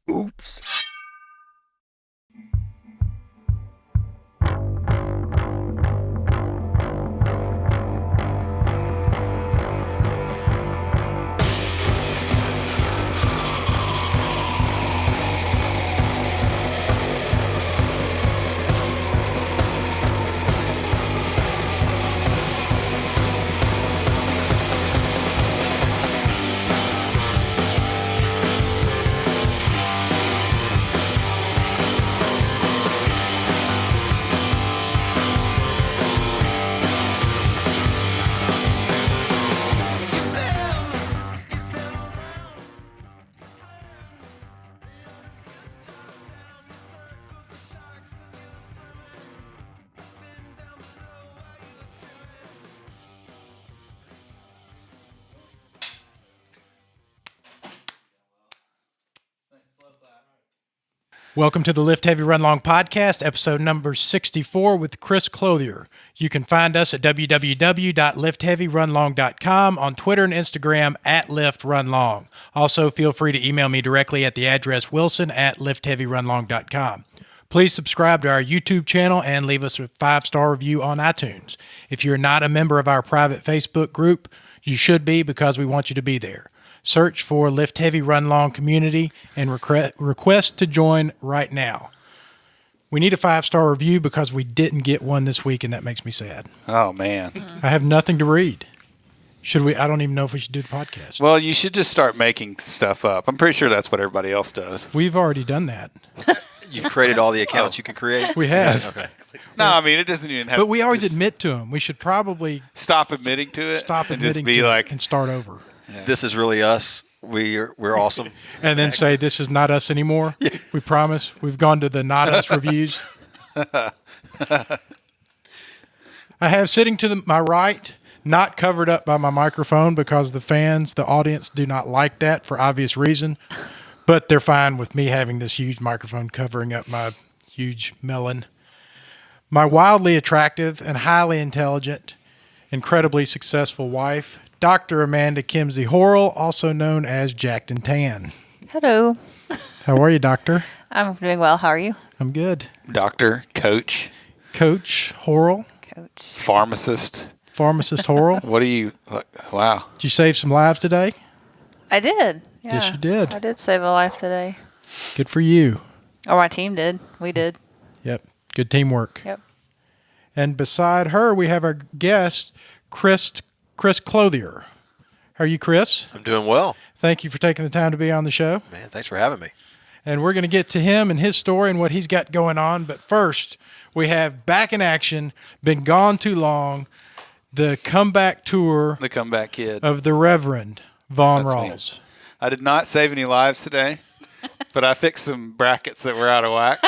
Oops. Welcome to the Lift Heavy Run Long podcast, episode number 64 with Chris Clothier. You can find us at www.liftheavyrunlong.com, on Twitter and Instagram at liftrunlong. Also, feel free to email me directly at the address wilson@liftheavyrunlong.com. Please subscribe to our YouTube channel and leave us a 5-star review on iTunes. If you're not a member of our private Facebook group, you should be because we want you to be there. Search for Lift Heavy Run Long Community and request to join right now. We need a 5-star review because we didn't get one this week, and that makes me sad. Oh, man. I have nothing to read. Should we? I don't even know if we should do the podcast. Well, you should just start making stuff up. I'm pretty sure that's what everybody else does. We've already done that. You created all the accounts you could create? We have. Okay. No, I mean, it doesn't even have But we always admit to them. We should probably stop admitting to it. stop and admitting just be to like, it and start over. Yeah. This is really us. We're awesome. And then say, this is not us anymore. We promise. We've gone to the not us reviews. I have sitting to my right, not covered up by my microphone because the audience do not like that for obvious reason. But they're fine with me having this huge microphone covering up my huge melon. My wildly attractive and highly intelligent, incredibly successful wife, Dr. Amanda Kimsey HORRELL, also known as Jacked and Tan. Hello. How are you, Doctor? I'm doing well. How are you? I'm good. Doctor, coach, Coach HORRELL, Coach. pharmacist. Pharmacist HORRELL. What do you, wow. Did you save some lives today? I did. Yeah, Yes, you did. I did save a life today. Good for you. Or my team did. We did. Yep. Good teamwork. Yep. And beside her, we have our guest, Chris Clothier. How are you, Chris? I'm doing well. Thank you for taking the time to be on the show. Man, thanks for having me. And we're going to get to him and his story and what he's got going on. But first, we have back in action, been gone too long, the comeback tour The comeback kid. of the Reverend Von That's me. Rawls. I did not save any lives today, but I fixed some brackets that were out of whack.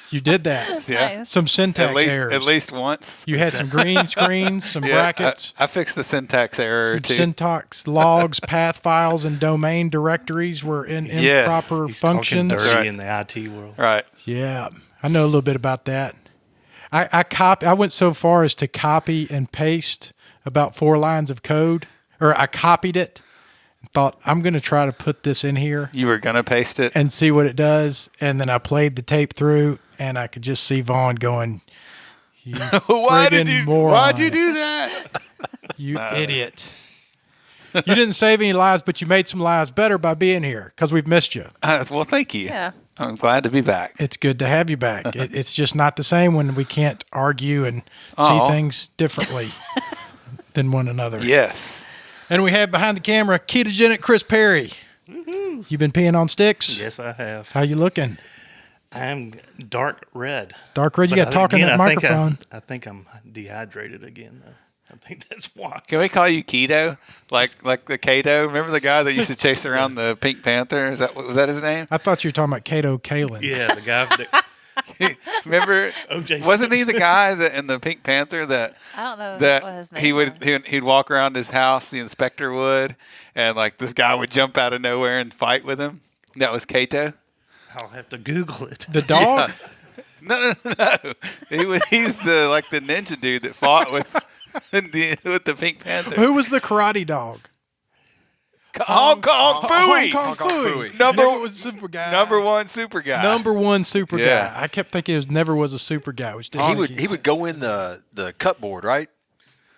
You did that. Yeah. Nice. Some syntax errors. At least once. You had some green screens, some brackets, I fixed the syntax error some too. syntax logs, path files, and domain directories were in Yes. improper He's talking functions. dirty Right. in the IT world. Right. Yeah, I know a little bit about that. I went so far as to copy and paste about 4 lines of code, or I copied it and thought, I'm going to try to put this in here You were going to paste it. and see what it does. And then I played the tape through, and I could just see Vaughn going, you Why'd friggin' moron. Why'd you do that? You idiot. You didn't save any lives, but you made some lives better by being here because we've missed you. Well, thank you. Yeah. I'm glad to be back. It's good to have you back. It's just not the same when we can't argue and see Aw. things differently than one another. Yes. And we have behind the camera ketogenic Chris Perry. You've been peeing on sticks? Yes, I have. How you looking? I'm dark red. Dark red. You But got to talk in again, that microphone. I think I'm dehydrated again, though. I think that's why. Can we call you Keto? Like the Kato? Remember the guy that used to chase around the Pink Panther? Was that his name? I thought you were talking about Cato Kalin. Yeah, the guy that Remember? O.J. Wasn't he the guy that in the Pink Panther that I don't know that what his name he was. he'd walk around his house, the inspector would, and like this guy would jump out of nowhere and fight with him. That was Kato. I'll have to Google it. The dog? No. He's the ninja dude that fought with the Pink Panther. Who was the karate dog? Hong Kong Phooey. Hong Kong Phooey. Number- Never was a super guy. Number one super guy. Number one super Yeah. guy. I kept thinking it was never was a super guy, which didn't He make would any he would sense. go in the cupboard, right?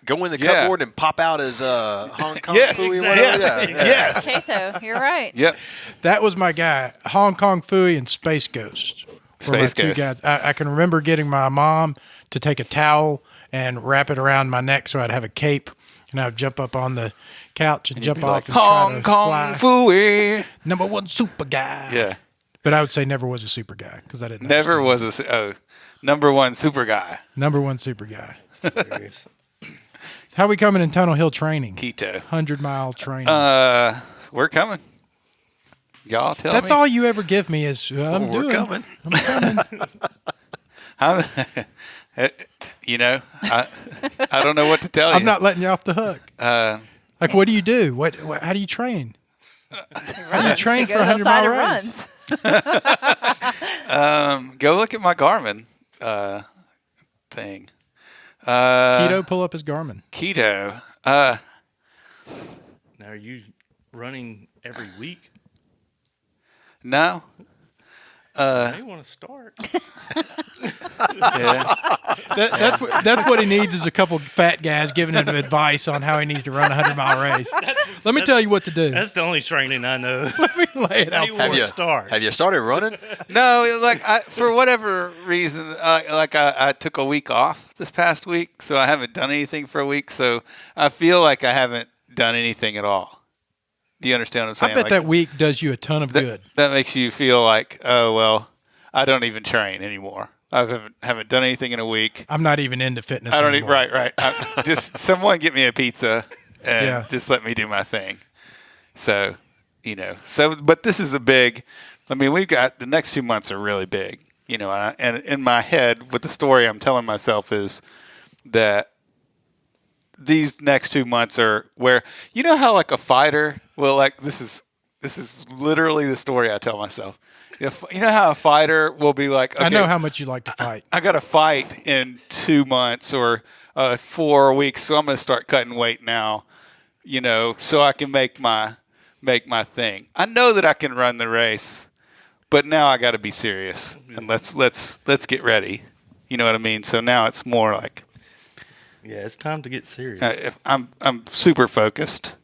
Go in the Yeah. cupboard and pop out as Hong Kong Yes. Phooey, Exactly. whatever. Yes. Yeah. Yes. Kato, you're right. Yep. That was my guy. Hong Kong Phooey and Space Ghost were my Space two Ghost. guys. I can remember getting my mom to take a towel and wrap it around my neck so I'd have a cape, and I'd jump up on the couch and jump off and try Hong to Kong fly. Phooey. Number one super guy. Yeah. But I would say never was a super guy because I didn't. Never understand. was number one super guy. Number one super guy. Serious. How we coming in Tunnel Hill training? Keto. 100-mile training. We're coming. Y'all tell That's me. all you ever give me is I'm We're doing. coming. I'm coming. I'm, I don't know what to tell you. I'm not letting you off the hook. Uh, Like, what do you do? What how do you train? How do you train He for a goes outside 100-mile and race? runs. go look at my Garmin thing. Keto, pull up his Garmin. Keto. Now, are you running every week? No. I may want to start. Yeah. That's what he needs is a couple fat guys giving him advice on how he needs to run a 100-mile race. Let me tell you what to do. That's the only training I know. Let me lay it out. May Have want you to start. Have you started running? No, like for whatever reason, I took a week off this past week, so I haven't done anything for a week. So I feel like I haven't done anything at all. Do you understand what I'm saying? I bet Like, that week does you a ton of good. that makes you feel like, oh well, I don't even train anymore. I haven't done anything in a week. I'm not even into fitness I don't anymore. right. Just someone get me a pizza and Yeah. just let me do my thing. So, but this is a big. I mean, we've got the next 2 months are really big. And in my head, what the story I'm telling myself is that these next 2 months are where how like a fighter will like this is literally the story I tell myself. If how a fighter will be like, okay, I know how much you like to fight. I got to fight in 2 months or 4 weeks, so I'm going to start cutting weight now, so I can make my thing. I know that I can run the race, but now I got to be serious and let's get ready. You know what I mean? So now it's more like Yeah, it's time to get serious. if I'm super focused.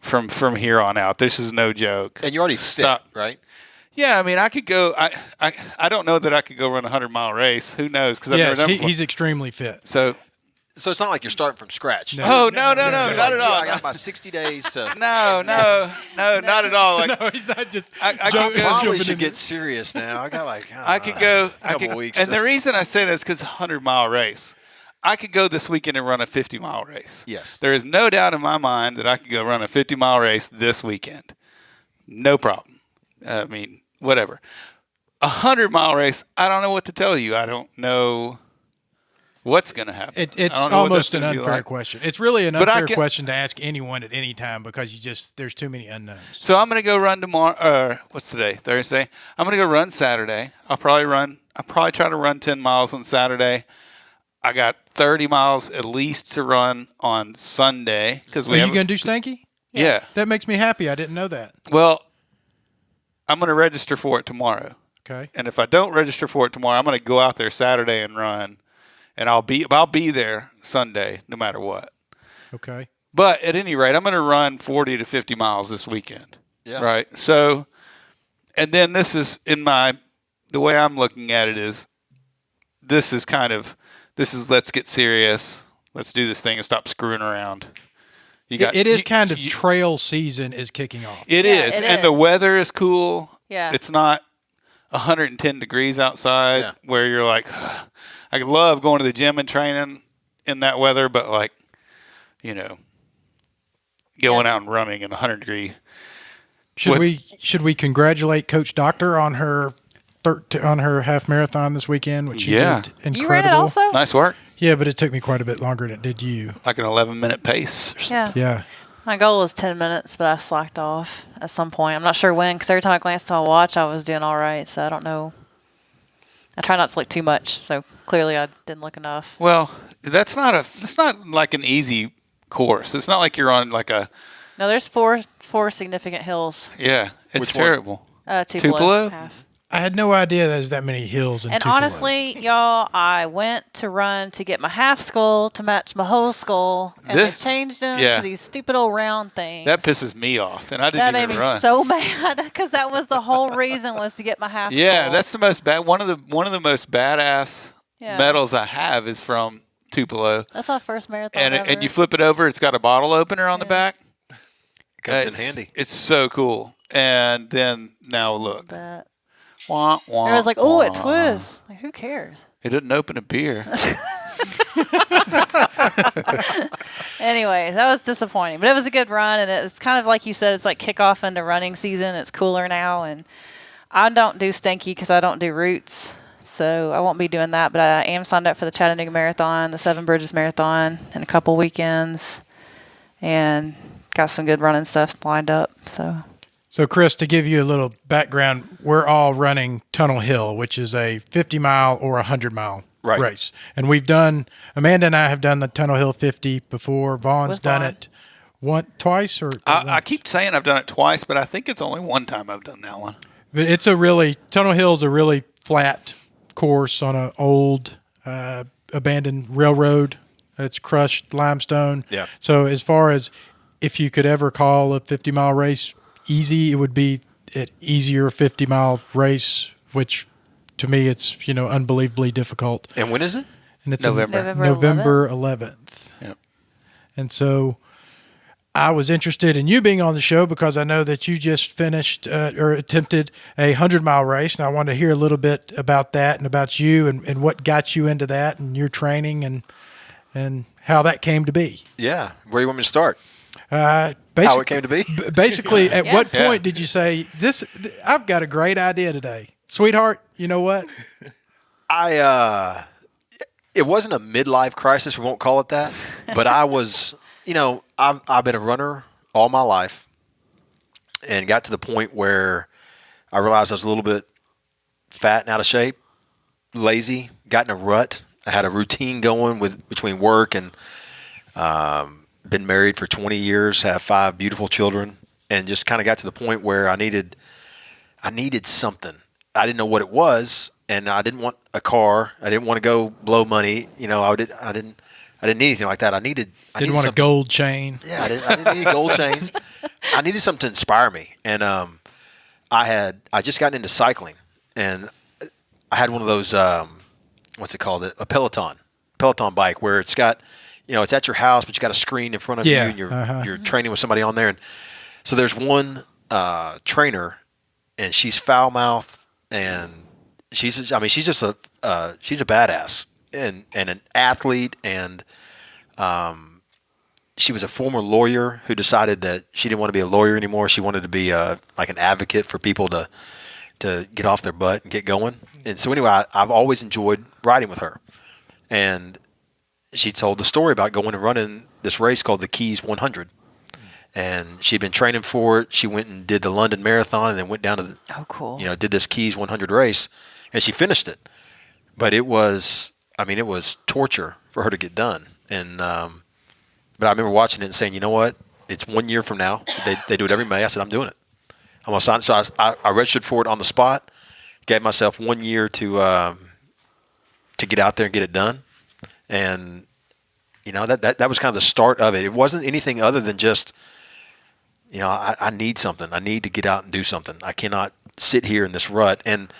From here on out, this is no joke. And you're already fit, Stop. right? Yeah, I mean, I could go. I don't know that I could go run a 100-mile race. Who knows? Because I've Yes, never done it he's extremely fit. So, So it's not like you're starting from scratch. No. oh no, not at all. I got my 60 days to. No, not at all. Like No, he's not just. I I could go- probably jumping should in get serious now. I got like. I could go. a couple weeks. And the reason I say that is because 100-mile race. I could go this weekend and run a 50-mile race. Yes. There is no doubt in my mind that I could go run a 50-mile race this weekend. No problem. I mean, whatever. A 100-mile race, I don't know what to tell you. I don't know what's going to happen. It's I don't know what almost that's an gonna be unfair like. question. It's really an But I unfair can- question to ask anyone at any time because there's too many unknowns. So I'm going to go run tomorrow. What's today? Thursday. I'm going to go run Saturday. I'll probably try to run 10 miles on Saturday. I got 30 miles at least to run on Sunday because Are you going to do Stanky? Yeah. That makes me happy. I didn't know that. Well, I'm going to register for it tomorrow. Okay. And if I don't register for it tomorrow, I'm going to go out there Saturday and run, and I'll be there Sunday no matter what. Okay. But at any rate, I'm going to run 40 to 50 miles this weekend. Yeah. Right. So, and then this is the way I'm looking at it is let's get serious. Let's do this thing and stop screwing around. It is kind of trail season is kicking off. It Yeah, is. it And the is. weather is cool. Yeah. It's not 110 degrees outside Yeah. where you're like, I love going to the gym and training in that weather, but like, going out and running in 100-degree. Should we congratulate Coach Doctor on her on her half marathon this weekend, which she Yeah. did incredible. You ran it also? Nice work. Yeah, but it took me quite a bit longer than it did you. Like an 11-minute pace. Or something. Yeah. Yeah. My goal was 10 minutes, but I slacked off at some point. I'm not sure when, because every time I glanced at my watch, I was doing all right. So I don't know. I try not to look too much. So clearly I didn't look enough. Well, that's not like an easy course. It's not like you're on like a No, there's four significant hills. Yeah, it's Which one? terrible. Tupelo. Tupelo? Half. I had no idea there's that many hills in And Tupelo. honestly, y'all, I went to run to get my half skull to match my whole skull, and This- they changed them yeah. to these stupid old round things. That pisses me off, and I That didn't made even me run. so mad because that was the whole reason was to get my half Yeah, skull. that's the most bad. One of the most badass Yeah. medals I have is from Tupelo, That's my first marathon and ever. you flip it over. It's got a bottle opener on the Yeah. back. Comes in It's- handy. It's so cool. And then now look. That. Wah, wah, It was like, oh, it wah. twists. Like, who cares? It didn't open a beer. Anyway, that was disappointing, but it was a good run, and it's kind of like you said, it's like kickoff into running season. It's cooler now, and I don't do Stanky because I don't do routes, so I won't be doing that. But I am signed up for the Chattanooga Marathon, the Seven Bridges Marathon, in a couple weekends, and got some good running stuff lined up. So, Chris, to give you a little background, we're all running Tunnel Hill, which is a 50-mile or 100-mile Right. race. And Amanda and I have done the Tunnel Hill 50 before. Vaughn's With done Vaughn. it twice or I keep saying I've done it twice, but I think it's only one time I've done that one. But Tunnel Hill's a really flat course on an old abandoned railroad. It's crushed limestone. Yeah. So as far as if you could ever call a 50-mile race easy, it would be an easier 50-mile race, which to me it's unbelievably difficult. And when is it? And it's November. November 11th. Yep. And so I was interested in you being on the show because I know that you just finished or attempted a 100-mile race, and I want to hear a little bit about that and about you and what got you into that and your training and how that came to be. Yeah. Where do you want me to start? How How it came to be? Basically, at Yeah. what Yeah. point did you say, I've got a great idea today. Sweetheart, you know what? It wasn't a midlife crisis. We won't call it that. But I was, I've been a runner all my life and got to the point where I realized I was a little bit fat and out of shape, lazy, got in a rut. I had a routine going between work and been married for 20 years, have 5 beautiful children, and just kind of got to the point where I needed something. I didn't know what it was, and I didn't want a car. I didn't want to go blow money. I didn't need anything like that. I needed Didn't want a something. gold chain. Yeah, I didn't need gold chains. I needed something to inspire me, and I just gotten into cycling, and I had one of those what's it called? A Peloton bike where it's got it's at your house, but you got a screen in front of Yeah, you, and you're training with somebody on there, and so there's one trainer, and she's foul mouthed, and she's just she's a badass and an athlete, and she was a former lawyer who decided that she didn't want to be a lawyer anymore. She wanted to be like an advocate for people to get off their butt and get going. And so anyway, I've always enjoyed riding with her. And she told the story about going and running this race called the Keys 100. And she'd been training for it. She went and did the London Marathon and then went down to Oh, cool. did this Keys 100 race, and she finished it. But it was torture for her to get done. And but I remember watching it and saying, you know what? It's 1 year from now. They do it every May. I said, I'm doing it. I'm gonna sign. So I registered for it on the spot. Gave myself 1 year to get out there and get it done. And that was kind of the start of it. It wasn't anything other than just I need something. I need to get out and do something. I cannot sit here in this rut. And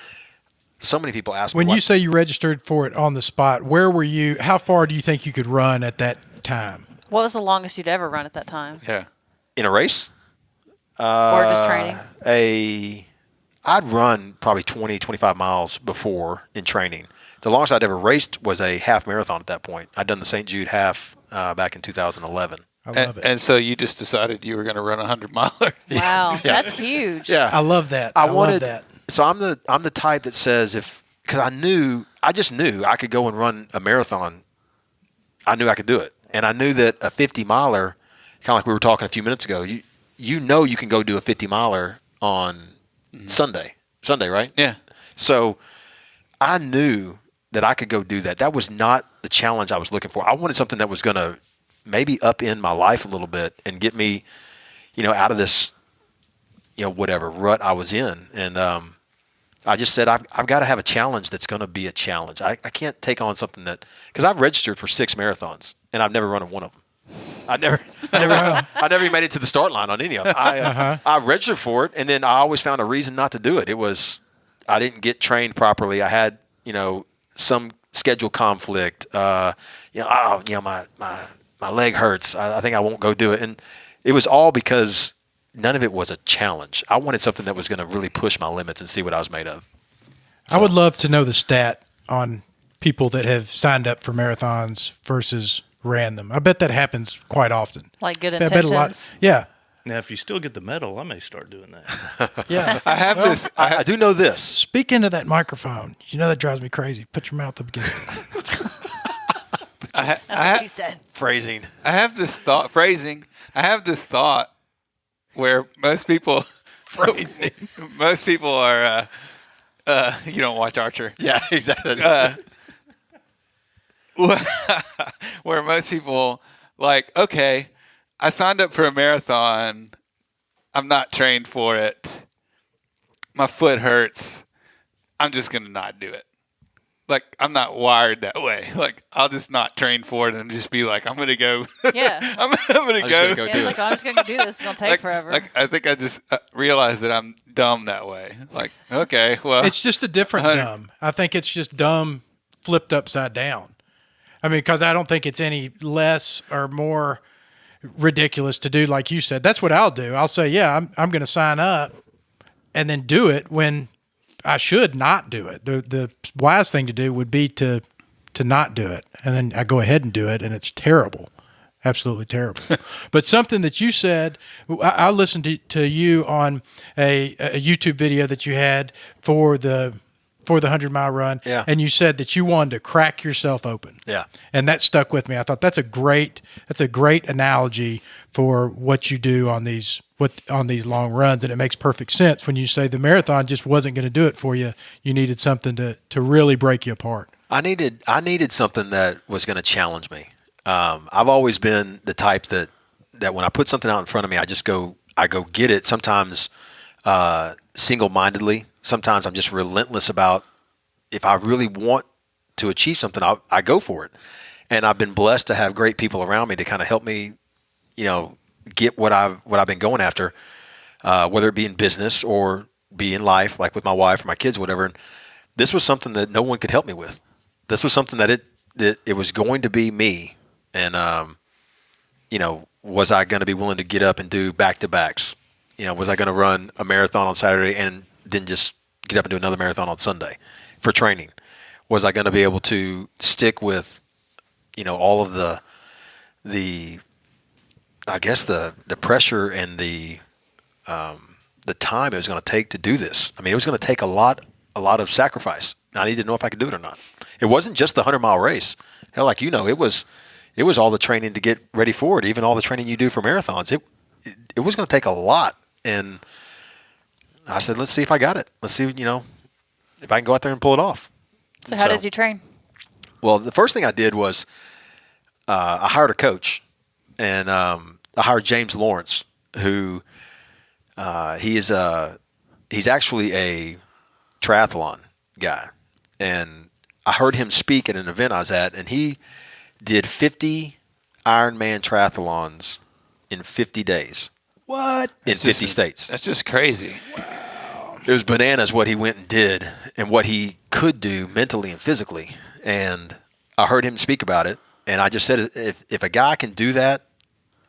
so many people ask me, When you say you registered for it on the spot, where were you? How far do you think you could run at that time? What was the longest you'd ever run at that time? Yeah. in a race, Or just training? I'd run probably 20, 25 miles before in training. The longest I'd ever raced was a half marathon at that point. I'd done the St. Jude half back in 2011. I love it. And so you just decided you were going to run 100-miler. Wow, that's huge. Yeah. I love that. I love wanted that. So I'm the type that says because I just knew I could go and run a marathon. I knew I could do it, and I knew that a 50-miler, kind of like we were talking a few minutes ago. You can go do a 50-miler on Sunday, right? Yeah. So I knew that I could go do that. That was not the challenge I was looking for. I wanted something that was going to maybe upend my life a little bit and get me, out of this, whatever rut I was in. And I just said, I've got to have a challenge that's going to be a challenge. I can't take on something because I've registered for 6 marathons and I've never run one of them. I never even made it to the start line on any of them. I registered for it, and then I always found a reason not to do it. It was I didn't get trained properly. I had some schedule conflict. My leg hurts. I think I won't go do it, and it was all because none of it was a challenge. I wanted something that was going to really push my limits and see what I was made of. I would love to know the stat on people that have signed up for marathons versus ran them. I bet that happens quite often. Like good I bet intentions. a lot. Yeah. Now, if you still get the medal, I may start doing that. Yeah. I have this. I do know this. Speak into that microphone. That drives me crazy. Put your mouth up against it. That's what you said. Phrasing. I have this thought. Phrasing. I have this thought where most people. Phrasing. Most people are. You don't watch Archer. Yeah, exactly. Where most people okay, I signed up for a marathon. I'm not trained for it. My foot hurts. I'm just going to not do it. I'm not wired that way. I'll just not train for it and just be I'm going to go. Yeah. I'm going to go. go Yeah, do it's it. like, I'm just going to do this. It's going to take forever. I think I just realized that I'm dumb that way. Okay, well. It's just a different dumb. I think it's just dumb flipped upside down. I mean, because I don't think it's any less or more ridiculous to do like you said. That's what I'll do. I'll say, yeah, I'm going to sign up and then do it when I should not do it. The wise thing to do would be to not do it. And then I go ahead and do it, and it's terrible. Absolutely terrible. But something that you said, I listened to you on a YouTube video that you had for the 100-mile run, Yeah. and you said that you wanted to crack yourself open. Yeah. And that stuck with me. I thought that's a great analogy for what you do on these long runs, and it makes perfect sense when you say the marathon just wasn't going to do it for you. You needed something to really break you apart. I needed something that was going to challenge me. I've always been the type that when I put something out in front of me, I go get it. Sometimes single-mindedly. Sometimes I'm just relentless about if I really want to achieve something, I go for it. And I've been blessed to have great people around me to kind of help me, get what I've been going after, whether it be in business or be in life, like with my wife or my kids, whatever. And this was something that no one could help me with. This was something that it was going to be me. And, was I going to be willing to get up and do back-to-backs? Was I going to run a marathon on Saturday and then just get up and do another marathon on Sunday for training? Was I going to be able to stick with, all of the I guess the pressure and the time it was going to take to do this? I mean, it was going to take a lot of sacrifice. I needed to know if I could do it or not. It wasn't just the 100-mile race. Hell, it was all the training to get ready for it. Even all the training you do for marathons. It was going to take a lot. And I said, let's see if I got it. Let's see, if I can go out there and pull it off. So how did you train? Well, the first thing I did was I hired a coach, and I hired James Lawrence, who he's actually a triathlon guy. And I heard him speak at an event I was at, and he did 50 Ironman triathlons in 50 days. What? In 50 states. That's just crazy. It was bananas what he went and did and what he could do mentally and physically. And I heard him speak about it. And I just said, if a guy can do that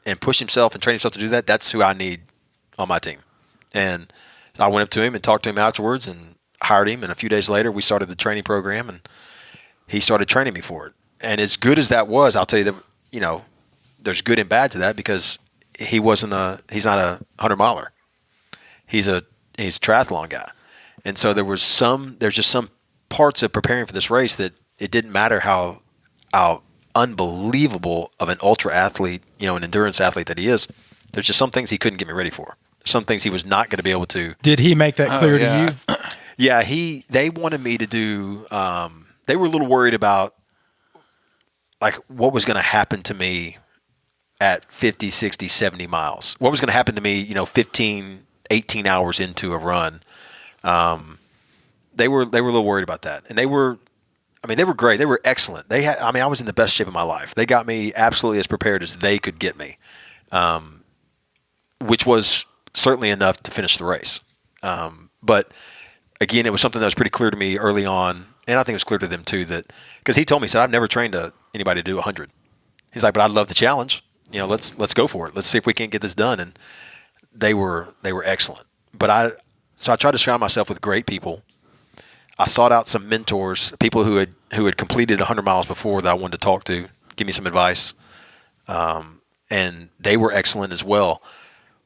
and push himself and train himself to do that, that's who I need on my team. And I went up to him and talked to him afterwards and hired him. And a few days later, we started the training program, and he started training me for it. And as good as that was, I'll tell you that, there's good and bad to that, because he's not a 100-miler. He's a triathlon guy. And so there's just some parts of preparing for this race that it didn't matter how unbelievable of an ultra athlete, an endurance athlete that he is. There's just some things he couldn't get me ready for. Some things he was not going to be able to. Did he make that clear to you? Yeah, they wanted me to do, they were a little worried about what was going to happen to me at 50, 60, 70 miles. What was going to happen to me, 15, 18 hours into a run? They were a little worried about that. And they were great. They were excellent. I was in the best shape of my life. They got me absolutely as prepared as they could get me, which was certainly enough to finish the race. But again, it was something that was pretty clear to me early on, and I think it was clear to them too, that because he told me, he said, I've never trained anybody to do 100. He's like, but I'd love the challenge. Let's go for it. Let's see if we can't get this done. And they were excellent. So I tried to surround myself with great people. I sought out some mentors, people who had completed 100 miles before that I wanted to talk to, give me some advice, and they were excellent as well.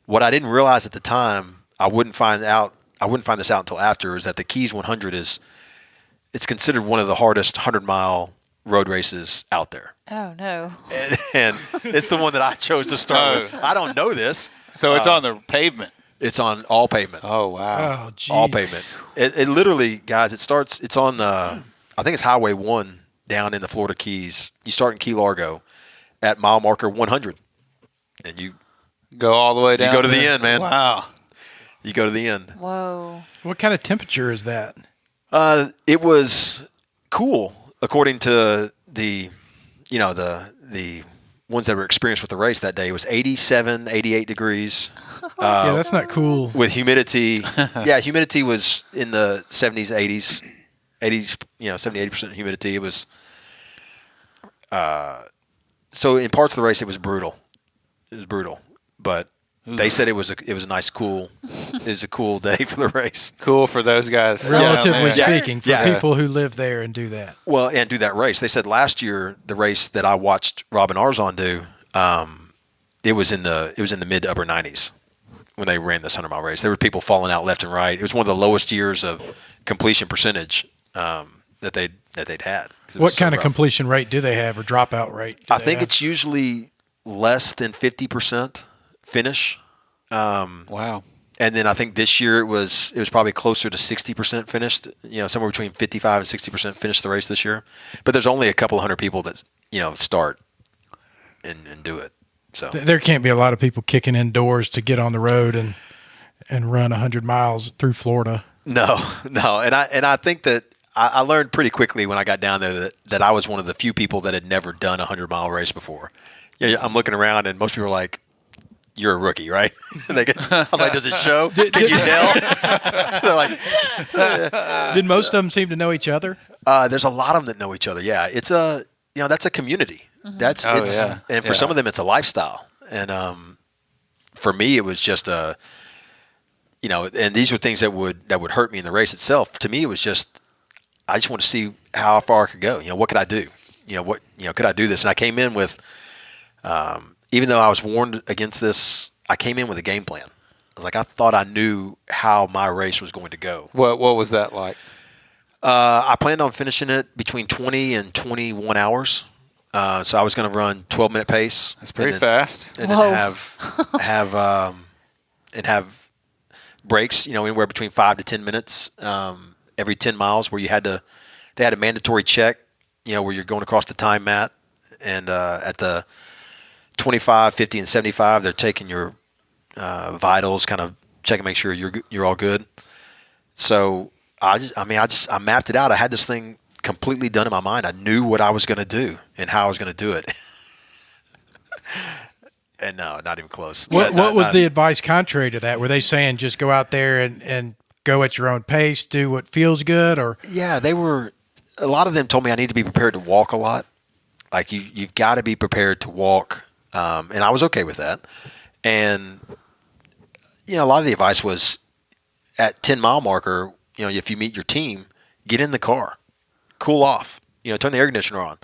What I didn't realize at the time, I wouldn't find this out until after, is that the Keys 100 it's considered one of the hardest 100-mile road races out there. Oh, no. And it's the one that I chose to start with. I don't know this. So it's on the pavement. It's on all pavement. Oh, wow. Oh, geez. All pavement. It literally, guys, it's on I think it's Highway 1 down in the Florida Keys. You start in Key Largo at mile marker 100. And you Go all the way down. go to the end, man. Wow. You go to the end. Whoa. What kind of temperature is that? It was cool, according to the ones that were experienced with the race that day. It was 87, 88 degrees. Yeah, that's not cool. With humidity. Yeah, humidity was in the 70s, 80s, 70, 80% humidity. It was, so in parts of the race, it was brutal. But they said it was a nice, cool, it was a cool day for the race. Cool for those guys. Relatively Yeah, man. speaking, for Yeah. people who live there and do that. Well, and do that race. They said last year, the race that I watched Robin Arzon do, it was in the mid to upper 90s when they ran this 100-mile race. There were people falling out left and right. It was one of the lowest years of completion percentage that they'd had. What kind of completion rate do they have, or dropout rate? I think it's usually less than 50% finish. Wow. And then I think this year it was probably closer to 60% finished. Somewhere between 55 and 60% finished the race this year. But there's only a couple hundred people that start and do it. So There can't be a lot of people kicking indoors to get on the road and run 100 miles through Florida. no, and I think that I learned pretty quickly when I got down there that I was one of the few people that had never done a 100-mile race before. Yeah, I'm looking around and most people are like, "You're a rookie, right?" I was like, "Does it show? Can you tell?" They're like, Did most of them seem to know each other? there's a lot of them that know each other. Yeah, it's that's a community. Mm-hmm. And for some of them, it's a lifestyle. And for me, it was just and these were things that would hurt me in the race itself. To me, it was just, I just want to see how far I could go. What could I do? Could I do this? And I came in with, even though I was warned against this, I came in with a game plan. I thought I knew how my race was going to go. What was that like? I planned on finishing it between 20 and 21 hours. So I was going to run 12-minute pace. That's pretty fast. And then have breaks, anywhere between 5 to 10 minutes every 10 miles, where they had a mandatory check, where you're going across the time mat, and at the 25, 50, and 75, they're taking your vitals, kind of checking, make sure you're all good. So I mapped it out. I had this thing completely done in my mind. I knew what I was going to do and how I was going to do it. And no, not even close. What was the advice contrary to that? Were they saying just go out there and go at your own pace, do what feels good, or? Yeah, a lot of them told me I need to be prepared to walk a lot. Like you've got to be prepared to walk. And I was okay with that. And, a lot of the advice was at 10-mile marker, if you meet your team, get in the car, cool off, turn the air conditioner on,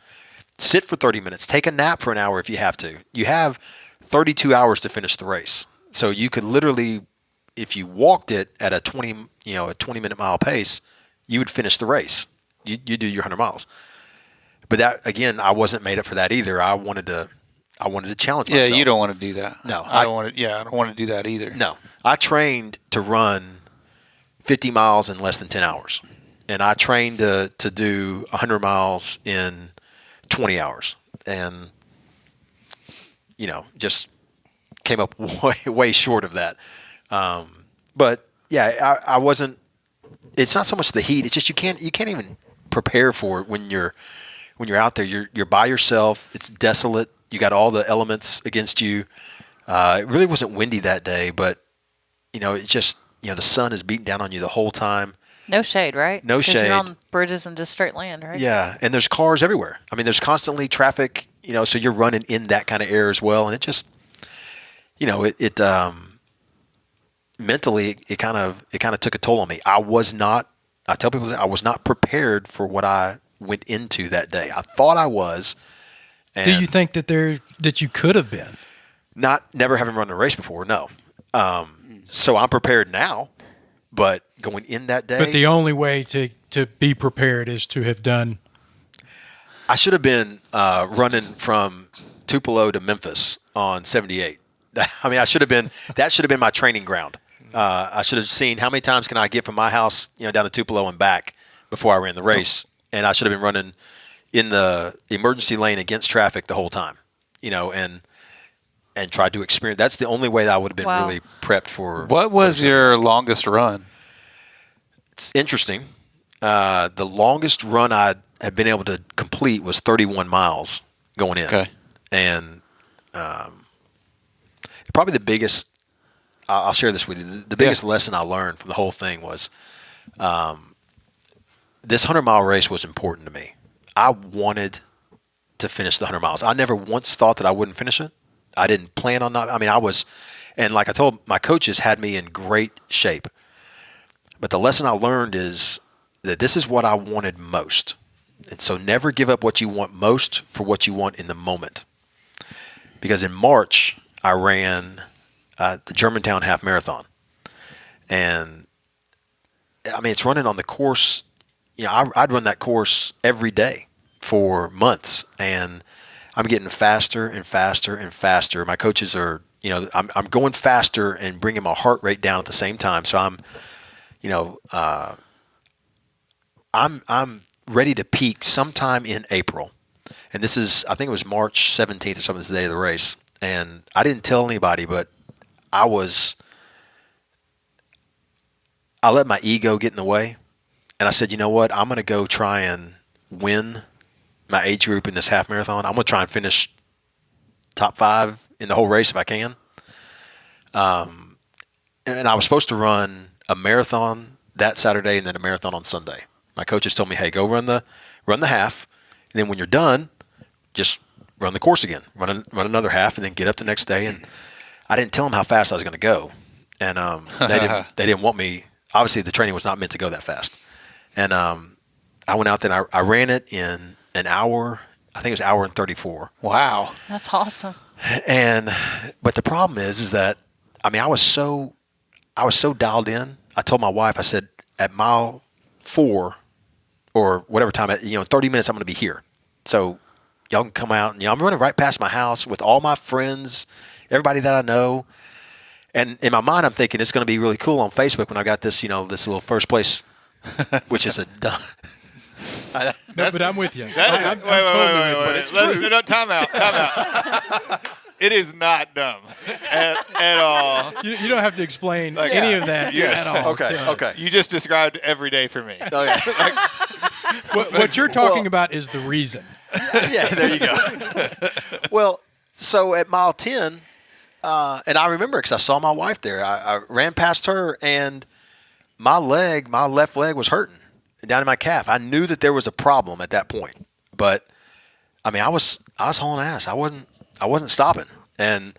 sit for 30 minutes, take a nap for an hour if you have to. You have 32 hours to finish the race. So you could literally, if you walked it at a 20-minute mile pace, you would finish the race. You do your 100 miles. But that, again, I wasn't made up for that either. I wanted to challenge myself. Yeah, you don't want to do that. No, I don't want to. Yeah, I don't want to do that either. No, I trained to run 50 miles in less than 10 hours, and I trained to do 100 miles in 20 hours. And just came up way short of that. But yeah, I wasn't. It's not so much the heat. It's just you can't even prepare for it when you're out there. You're by yourself. It's desolate. You got all the elements against you. It really wasn't windy that day, but it just the sun is beating down on you the whole time. No shade, right? No 'Cause shade. You're on bridges and just straight land, right? Yeah, and there's cars everywhere. I mean, there's constantly traffic. So you're running in that kind of air as well, and it just mentally it kind of took a toll on me. I tell people that I was not prepared for what I went into that day. I thought I was. And Do you think that you could have been? Never having run a race before, no. So I'm prepared now, but going in that day. But the only way to be prepared is to have done. I should have been running from Tupelo to Memphis on 78. I mean, that should have been my training ground. I should have seen how many times can I get from my house, down to Tupelo and back before I ran the race. And I should have been running in the emergency lane against traffic the whole time, and tried to experience. That's the only way that I would have been Wow. really prepped for. What was your longest run? It's interesting. The longest run I had been able to complete was 31 miles going in. Okay. And probably the biggest, I'll share this with you. The biggest lesson I learned from the whole thing was this 100-mile race was important to me. I wanted to finish the 100 miles. I never once thought that I wouldn't finish it. I didn't plan on not. I mean, and like I told my coaches, had me in great shape. But the lesson I learned is that this is what I wanted most. And so never give up what you want most for what you want in the moment. Because in March, I ran the Germantown Half Marathon. And, I mean, it's running on the course. I'd run that course every day for months. And I'm getting faster and faster and faster. My coaches are, I'm going faster and bringing my heart rate down at the same time. So I'm ready to peak sometime in April. And this is, I think it was March 17th or something, this is the day of the race. And I didn't tell anybody, but I let my ego get in the way. And I said, you know what? I'm going to go try and win my age group in this half marathon. I'm going to try and finish top 5 in the whole race if I can. And I was supposed to run a marathon that Saturday and then a marathon on Sunday. My coaches told me, hey, go run the half. And then when you're done, just run the course again. Run another half and then get up the next day. And I didn't tell them how fast I was going to go. And they didn't want me. Obviously, the training was not meant to go that fast. And I went out there and I ran it in an hour. I think it was an hour and 34. Wow. That's awesome. But the problem is that, I mean, I was so dialed in. I told my wife, I said, at mile 4 or whatever time, 30 minutes, I'm going to be here. So y'all can come out. And, I'm running right past my house with all my friends, everybody that I know. And in my mind, I'm thinking it's going to be really cool on Facebook when I got this, this little first place, which is a dumb. No, but I'm with you. Wait. But it's true. No, time out. It is not dumb at all. You don't have to explain any of that Yes. at all. Okay. You just described every day for me. Okay. What you're talking about is the reason. Yeah, there you go. Well, so at mile 10, and I remember because I saw my wife there. I ran past her, and my left leg was hurting down in my calf. I knew that there was a problem at that point, but I mean, I was hauling ass. I wasn't stopping, and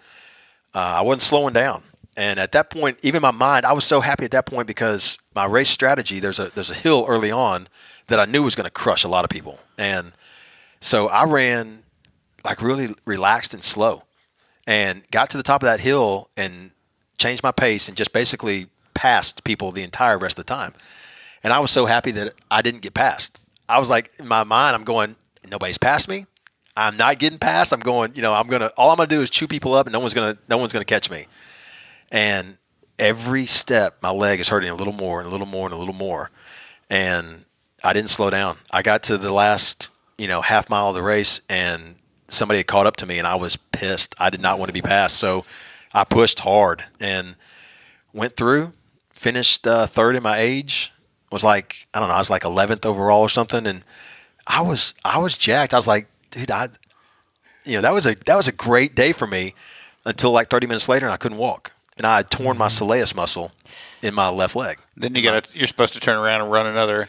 I wasn't slowing down. And at that point, even my mind, I was so happy at that point because my race strategy, there's a hill early on that I knew was going to crush a lot of people, and so I ran like really relaxed and slow, and got to the top of that hill and changed my pace and just basically passed people the entire rest of the time. And I was so happy that I didn't get passed. I was like, in my mind, I'm going, nobody's passed me. I'm not getting passed. I'm going, all I'm gonna do is chew people up, and no one's gonna catch me. And every step, my leg is hurting a little more and a little more and a little more. And I didn't slow down. I got to the last, half mile of the race and somebody had caught up to me, and I was pissed. I did not want to be passed, so I pushed hard and went through. Finished third in my age. Was like, I don't know, I was like 11th overall or something, and I was jacked. I was like, dude, that was a great day for me until like 30 minutes later, and I couldn't walk, and I had torn my soleus muscle in my left leg. Then you're supposed to turn around and run another.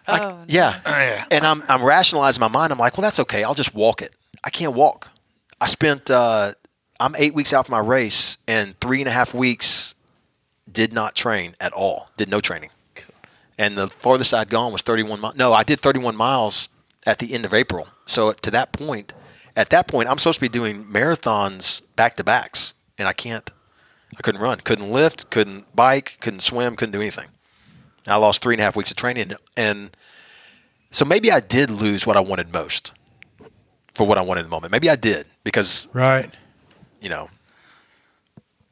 Yeah. Oh, yeah. And I'm rationalizing my mind. I'm like, well, that's okay. I'll just walk it. I can't walk. I spent I'm 8 weeks out from my race, and 3.5 weeks did not train at all. Did no training. And the farthest I'd gone was 31 miles. No, I did 31 miles at the end of April. So at that point, I'm supposed to be doing marathons back-to-backs, and I couldn't run, couldn't lift, couldn't bike, couldn't swim, couldn't do anything. I lost 3.5 weeks of training. And so maybe I did lose what I wanted most for what I wanted in the moment. Maybe I did because, Right.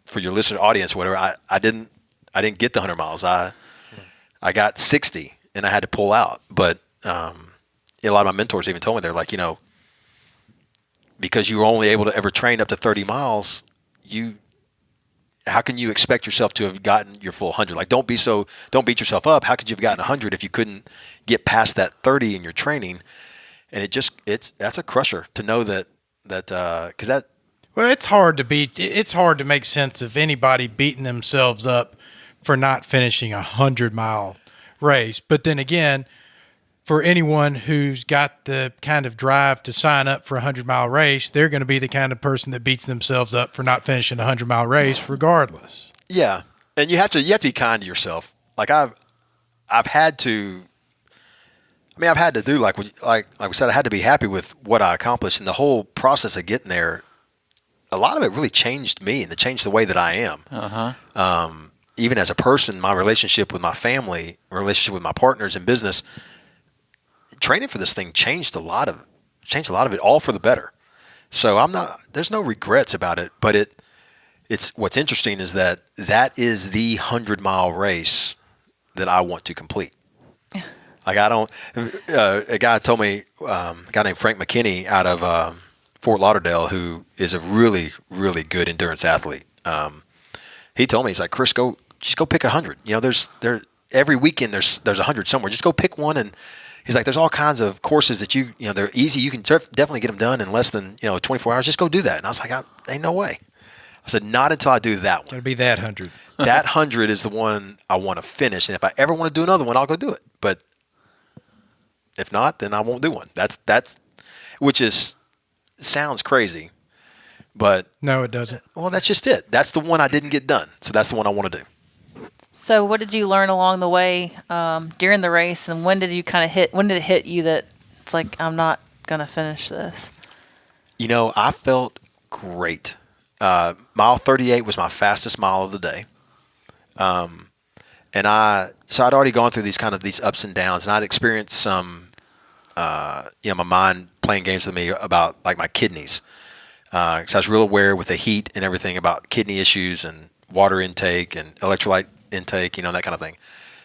For your listener audience, whatever, I didn't get the 100 miles. I got 60 and I had to pull out. But a lot of my mentors even told me, they're like, because you were only able to ever train up to 30 miles, how can you expect yourself to have gotten your full 100? Like, don't beat yourself up. How could you have gotten 100 if you couldn't get past that 30 in your training? And that's a crusher to know that because that. Well, it's hard to beat. It's hard to make sense of anybody beating themselves up for not finishing a 100-mile race. But then again, for anyone who's got the kind of drive to sign up for a 100-mile race, they're going to be the kind of person that beats themselves up for not finishing a 100-mile race, regardless. Yeah, and you have to be kind to yourself. Like I've had to. I mean, I've had to do like we said. I had to be happy with what I accomplished, and the whole process of getting there. A lot of it really changed me, and it changed the way that I am. Even as a person, my relationship with my family, relationship with my partners in business, training for this thing changed a lot of it, all for the better. So there's no regrets about it, but it's what's interesting is that is the 100-mile race that I want to complete. Like a guy told me, a guy named Frank McKinney out of Fort Lauderdale, who is a really, really good endurance athlete. He told me, he's like, Chris, just go pick 100. Every weekend there's 100 somewhere. Just go pick one. And he's like, there's all kinds of courses that they're easy. You can definitely get them done in less than 24 hours. Just go do that. And I was like, ain't no way. I said, not until I do that one. It'll be that 100. That 100 is the one I want to finish. And if I ever want to do another one, I'll go do it. But if not, then I won't do one. Sounds crazy, but No, it doesn't. Well, that's just it. That's the one I didn't get done. So that's the one I want to do. So what did you learn along the way during the race, and when did it hit you that it's like, I'm not going to finish this? I felt great. Mile 38 was my fastest mile of the day. And I'd already gone through these ups and downs, and I'd experienced some, my mind playing games with me about like my kidneys. Because I was real aware with the heat and everything about kidney issues and water intake and electrolyte intake, that kind of thing.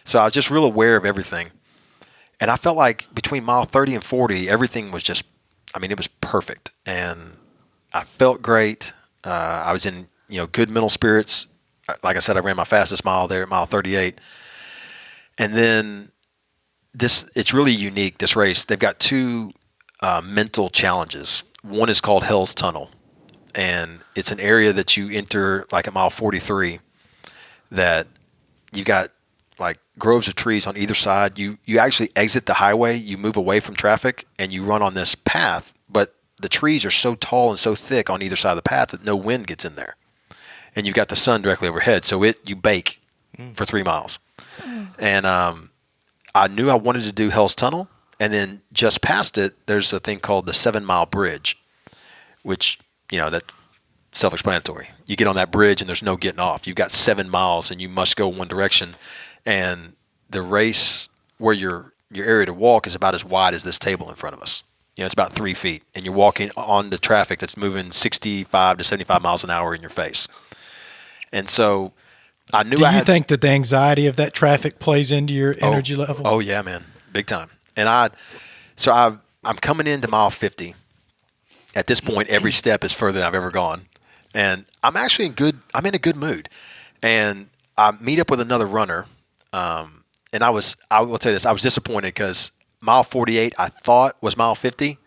So I was just real aware of everything. And I felt like between mile 30 and 40, everything was just, it was perfect. And I felt great. I was in, good mental spirits. Like I said, I ran my fastest mile there at mile 38. And then it's really unique, this race. They've got two mental challenges. One is called Hell's Tunnel. And it's an area that you enter like at mile 43 that you got like groves of trees on either side. You actually exit the highway, you move away from traffic, and you run on this path. But the trees are so tall and so thick on either side of the path that no wind gets in there. And you've got the sun directly overhead. So you bake for 3 miles. And I knew I wanted to do Hell's Tunnel. And then just past it, there's a thing called the 7 Mile Bridge, which, that's self-explanatory. You get on that bridge and there's no getting off. You've got 7 miles and you must go one direction. And the race where your area to walk is about as wide as this table in front of us. It's about 3 feet. And you're walking on the traffic that's moving 65 to 75 miles an hour in your face. And so I knew Do you think that the anxiety of that traffic plays into your energy level? Oh yeah, man. Big time. And I'm coming into mile 50 At this point, every step is further than I've ever gone. And I'm actually I'm in a good mood. And I meet up with another runner. And I will tell you this, I was disappointed because mile 48 I thought was mile 50.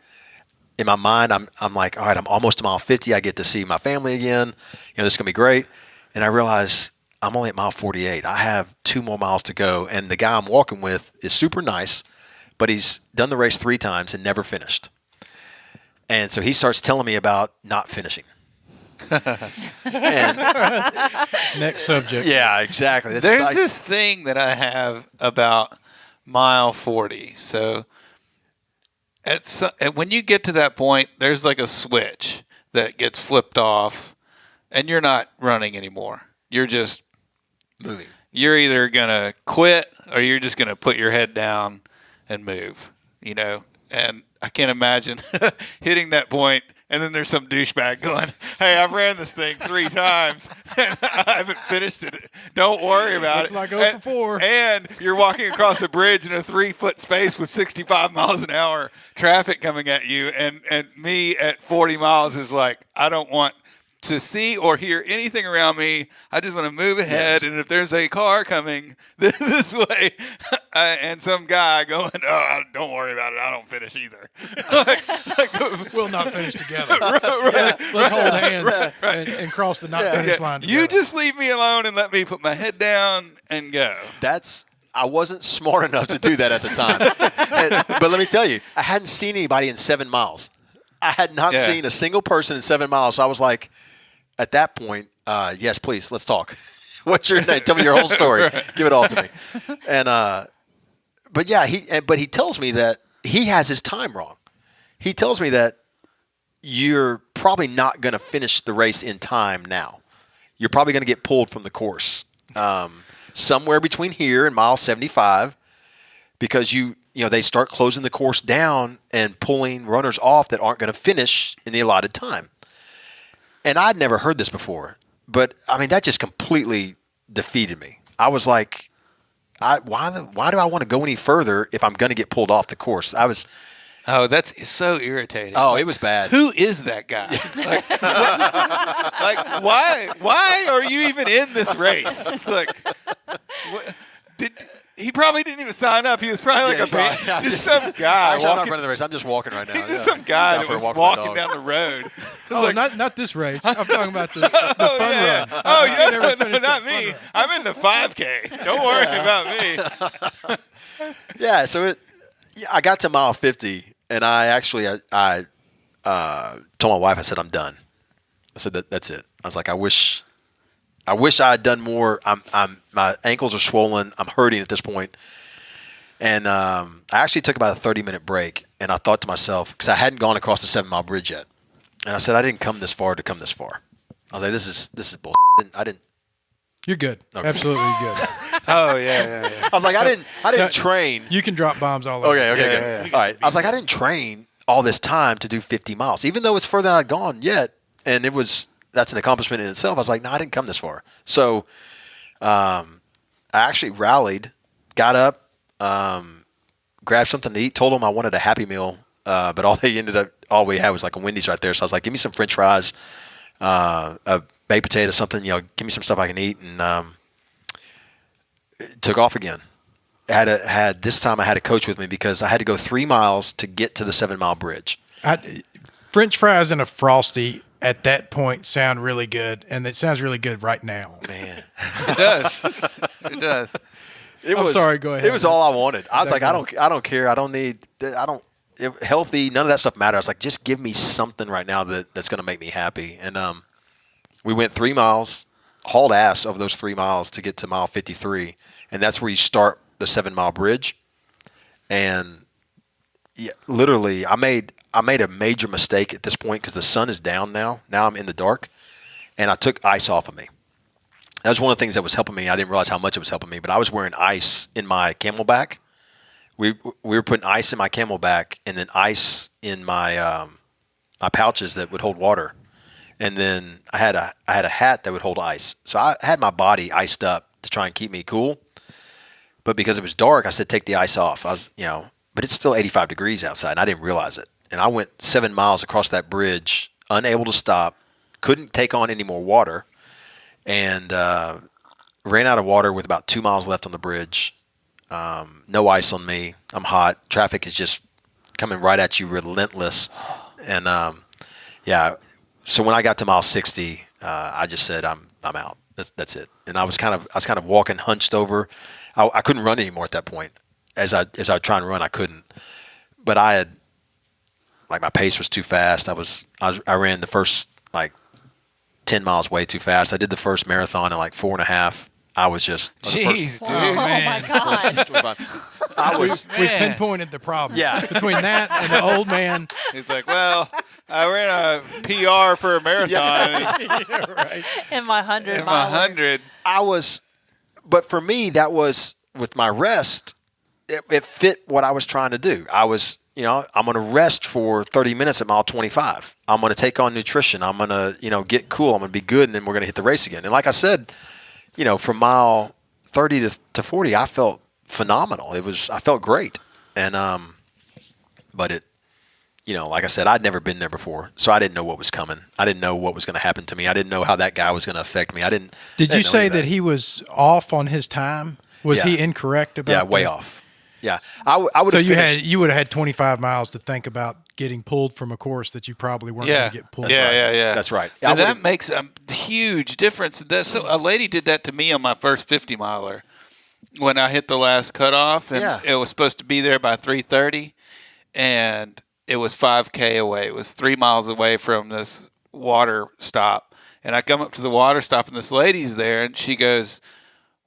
In my mind, I'm like, all right, I'm almost to mile 50. I get to see my family again. This is going to be great. And I realize I'm only at mile 48. I have 2 more miles to go. And the guy I'm walking with is super nice, but he's done the race 3 times and never finished. And so he starts telling me about not finishing. And, Next subject. yeah, exactly. There's this thing that I have about mile 40. So when you get to that point, there's like a switch that gets flipped off, and you're not running anymore. You're just moving. You're either going to quit or you're just going to put your head down and move, And I can't imagine hitting that point, and then there's some douchebag going, hey, I've ran this thing 3 times, and I haven't finished it. Don't worry about it. Looks like 0 for 4. And you're walking across a bridge in a 3-foot space with 65 miles an hour traffic coming at you, and me at 40 miles is like, I don't want to see or hear anything around me. I just want to move ahead, and if there's a car coming this way, and some guy going, oh, don't worry about it, I don't finish either. We'll not finish together. Let's hold hands and cross the not finish line together. You just leave me alone and let me put my head down and go. I wasn't smart enough to do that at the time. But let me tell you, I hadn't seen anybody in 7 miles. I had not seen a single person in 7 miles. So I was like, at that point, yes, please, let's talk. What's your name? Tell me your whole story. Right. Give it all to me. And but yeah, he tells me that he has his time wrong. He tells me that you're probably not going to finish the race in time now. You're probably going to get pulled from the course somewhere between here and mile 75 because they start closing the course down and pulling runners off that aren't going to finish in the allotted time. And I'd never heard this before, but I mean that just completely defeated me. I was like, why do I want to go any further if I'm going to get pulled off the course? Oh, that's so irritating. Oh, it was bad. Who is that guy? Why are you even in this race? He probably didn't even sign up. He was probably some guy. I'm not running the race. I'm just walking right now. He's just some guy that was walking down the road. Not this race. I'm talking about the fun run. Oh, yeah, no, not me. I'm in the 5K. Don't worry about me. Yeah, so I got to mile 50, and I told my wife, I said, I'm done. I said, that's it. I was like, I wish I had done more. My ankles are swollen. I'm hurting at this point. And I actually took about a 30-minute break, and I thought to myself, because I hadn't gone across the 7-mile bridge yet, and I said, I didn't come this far to come this far. I was like, this is bullshit. I didn't. You're good. Okay. Absolutely good. Oh yeah. I was like, I didn't train. You can drop bombs all over. Okay, good. All right. I was like, I didn't train all this time to do 50 miles, even though it's further than I'd gone yet, and that's an accomplishment in itself. I was like, no, I didn't come this far. So I actually rallied, got up, grabbed something to eat, told them I wanted a Happy Meal, but all we had was like a Wendy's right there. So I was like, give me some French fries, a baked potato, something, give me some stuff I can eat, and took off again. This time I had a coach with me because I had to go 3 miles to get to the 7-mile bridge. French fries and a Frosty at that point sound really good, and it sounds really good right now. Man, it does. It does. Sorry. Go ahead. It was all I wanted. I was like, I don't care. Healthy. None of that stuff matters. I was like, just give me something right now that's going to make me happy. And we went 3 miles, hauled ass over those 3 miles to get to mile 53, and that's where you start the 7-mile bridge. And yeah, literally, I made a major mistake at this point because the sun is down now. Now I'm in the dark, and I took ice off of me. That was one of the things that was helping me. I didn't realize how much it was helping me, but I was wearing ice in my Camelback. We were putting ice in my Camelback, and then ice in my my pouches that would hold water, and then I had a hat that would hold ice. So I had my body iced up to try and keep me cool. But because it was dark, I said take the ice off. But it's still 85 degrees outside, and I didn't realize it. and I went 7 miles across that bridge, unable to stop, couldn't take on any more water, and ran out of water with about 2 miles left on the bridge. No ice on me. I'm hot. Traffic is just coming right at you, relentless. And so when I got to mile 60, I just said, I'm out. That's it. And I was kind of walking hunched over. I couldn't run anymore at that point. As I was trying to run, I couldn't. But I had, like, my pace was too fast. I ran the first 10 miles way too fast. I did the first marathon in 4.5. I was just Jeez, dude. Oh my God. We pinpointed the problem. Yeah. Between that and the old man. He's like, well, I ran a PR for a marathon. Yeah, right. In my 100 In my mile. 100. But for me, that was, with my rest, it fit what I was trying to do. I was, I'm going to rest for 30 minutes at mile 25. I'm going to take on nutrition. I'm going to, get cool. I'm going to be good, and then we're going to hit the race again. And like I said, from mile 30 to 40, I felt phenomenal. I felt great. And, but it, like I said, I'd never been there before, so I didn't know what was coming. I didn't know what was going to happen to me. I didn't know how that guy was going to affect me. Did you say that he was off on his time? Was he incorrect about? Yeah, way that? off. Yeah, I would. So have you would have had 25 miles to think about getting pulled from a course that you probably weren't going to get pulled. Yeah. That's right. And that makes a huge difference. So a lady did that to me on my first 50 miler when I hit the last cutoff, and it was supposed to be there by 3:30, and it was 5K away. It was 3 miles away from this water stop, and I come up to the water stop, and this lady's there, and she goes,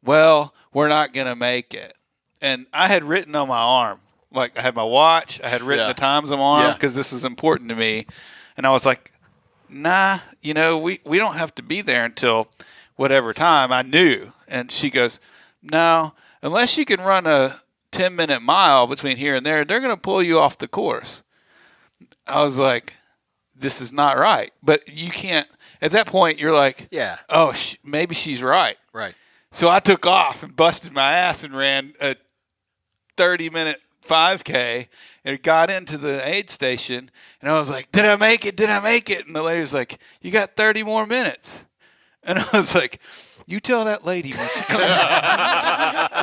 "Well, we're not going to make it." And I had written on my arm, I had my watch, I had written the times on my arm because this is important to me. And I was like, nah, we don't have to be there until whatever time. I knew. And she goes, no, unless you can run a 10-minute mile between here and there, they're going to pull you off the course. I was like, this is not right. But you can't, at that point, you're like, oh, maybe she's right. Right. So I took off and busted my ass and ran a 30-minute 5K and got into the aid station. And I was like, did I make it? Did I make it? And the lady was like, you got 30 more minutes. And I was like, you tell that lady when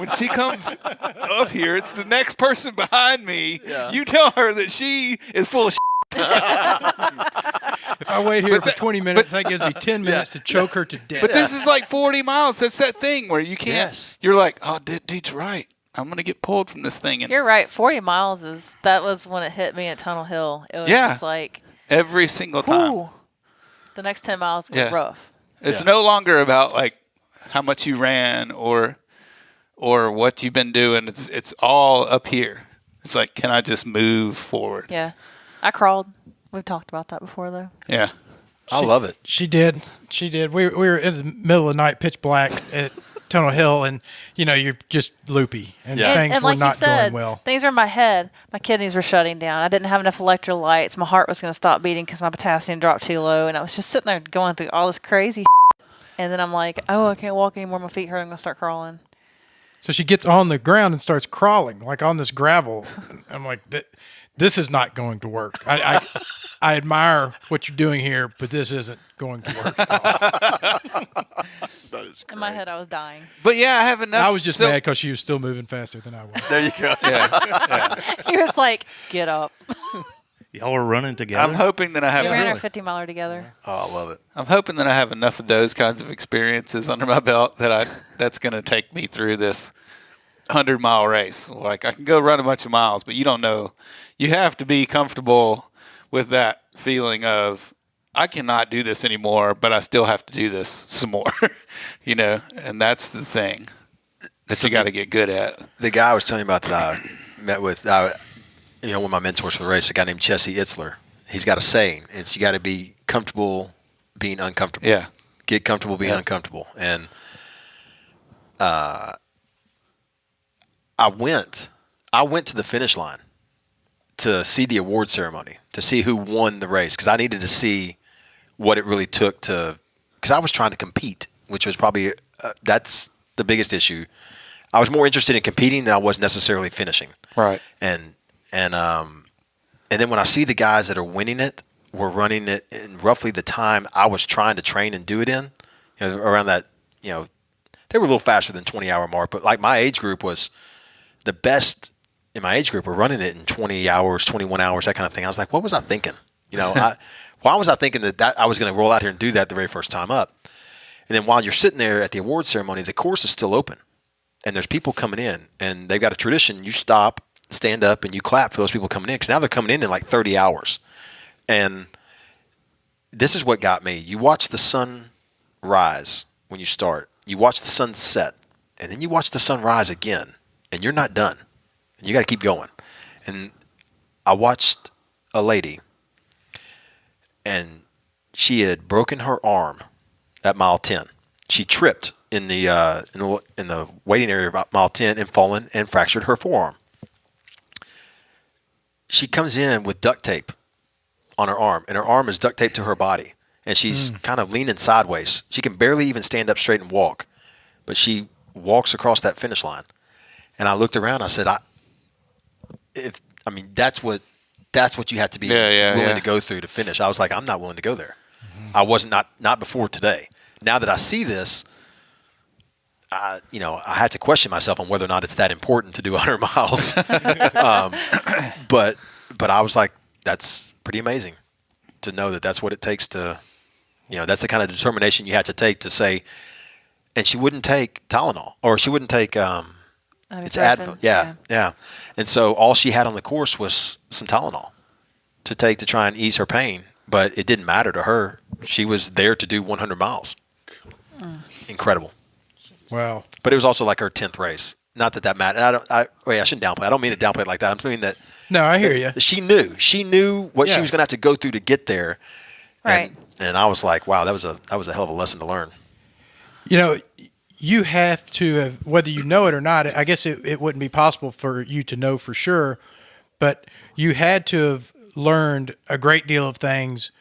she comes up here, it's the next person behind me. Yeah. You tell her that she is full of shit. If I wait here for 20 minutes, that gives me 10 minutes to choke her to death. But this is 40 miles. That's that thing where you can't. Yes. You're like, oh, dude's right. I'm going to get pulled from this thing. And you're right. 40 miles that was when it hit me at Tunnel Hill. It was just like. Every single time. Whew, the next 10 miles was rough. It's no longer about how much you ran or what you've been doing. It's all up here. It's like, can I just move forward? Yeah. I crawled. We've talked about that before, though. Yeah. I love it. She did. We were in the middle of the night, pitch black at Tunnel Hill, and you're just loopy, and things were not going well. Things were in my head. My kidneys were shutting down. I didn't have enough electrolytes. My heart was going to stop beating because my potassium dropped too low, and I was just sitting there going through all this crazy and then I'm like, oh, I can't walk anymore. My feet hurt. I'm going to start crawling. So she gets on the ground and starts crawling, on this gravel. I'm like, this is not going to work. I admire what you're doing here, but this isn't going to work at all. That is great. In my head, I was dying. But I have enough. I was just mad because she was still moving faster than I was. There you go. Yeah. He was like, get up. Y'all were running together? I'm hoping that I have. We ran our 50 miler together. Oh, I love it. I'm hoping that I have enough of those kinds of experiences under my belt that's going to take me through this 100-mile race. I can go run a bunch of miles, but you don't know. You have to be comfortable with that feeling of, I cannot do this anymore, but I still have to do this some more, and that's the thing that you got to get good at. The guy I was telling you about that I met with, one of my mentors for the race, a guy named Jesse Itzler. He's got a saying. It's you got to be comfortable being uncomfortable. Yeah. Get comfortable being uncomfortable. And I went to the finish line to see the award ceremony, to see who won the race, because I needed to see what it really took because I was trying to compete, which was probably, that's the biggest issue. I was more interested in competing than I was necessarily finishing. Right. And And then when I see the guys that are winning it, were running it in roughly the time I was trying to train and do it in, around that, they were a little faster than 20-hour mark, but like my age group was the best in my age group were running it in 20 hours, 21 hours, that kind of thing. I was like, what was I thinking? Why was I thinking that I was going to roll out here and do that the very first time up? And then while you're sitting there at the award ceremony, the course is still open and there's people coming in and they've got a tradition. You stop, stand up, and you clap for those people coming in because now they're coming in like 30 hours. And this is what got me. You watch the sun rise when you start. You watch the sun set, and then you watch the sun rise again, and you're not done. And you got to keep going. And I watched a lady, and she had broken her arm at mile 10. She tripped in the waiting area about mile 10 and fallen and fractured her forearm. She comes in with duct tape on her arm, and her arm is duct taped to her body, and she's kind of leaning sideways. She can barely even stand up straight and walk, but she walks across that finish line. And I looked around. I said, that's what you have to be willing to go through to finish. I was like, I'm not willing to go there. I wasn't not before today. Now that I see this, I had to question myself on whether or not it's that important to do 100 miles. But I was like, that's pretty amazing to know that that's what it takes to, that's the kind of determination you have to take to say. And she wouldn't take Tylenol, or she wouldn't take it's Advil. Yeah. And so all she had on the course was some Tylenol to take to try and ease her pain. But it didn't matter to her. She was there to do 100 miles. Incredible. Wow. But it was also like her 10th race. Not that mattered. I shouldn't downplay. I don't mean to downplay it like that. I'm meaning that. No, I hear you. She knew what she was going to have to go through to get there. Right. And I was like, wow, that was a hell of a lesson to learn. You have to have, whether you know it or not, I guess it wouldn't be possible for you to know for sure, but you had to have learned a great deal of things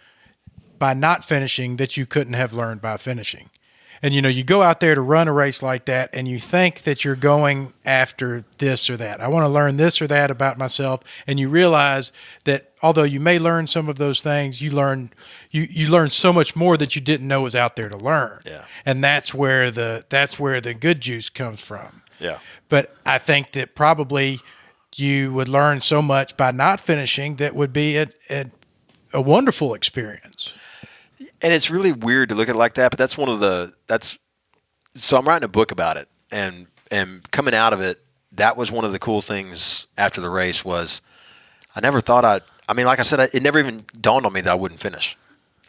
by not finishing that you couldn't have learned by finishing. And, you go out there to run a race like that and you think that you're going after this or that. I want to learn this or that about myself. And you realize that although you may learn some of those things, you learn so much more that you didn't know was out there to learn. Yeah. And that's where the good juice comes from. Yeah. But I think that probably you would learn so much by not finishing that would be a wonderful experience. And it's really weird to look at it like that, but so I'm writing a book about it, and coming out of it, that was one of the cool things after the race was I never thought like I said, it never even dawned on me that I wouldn't finish.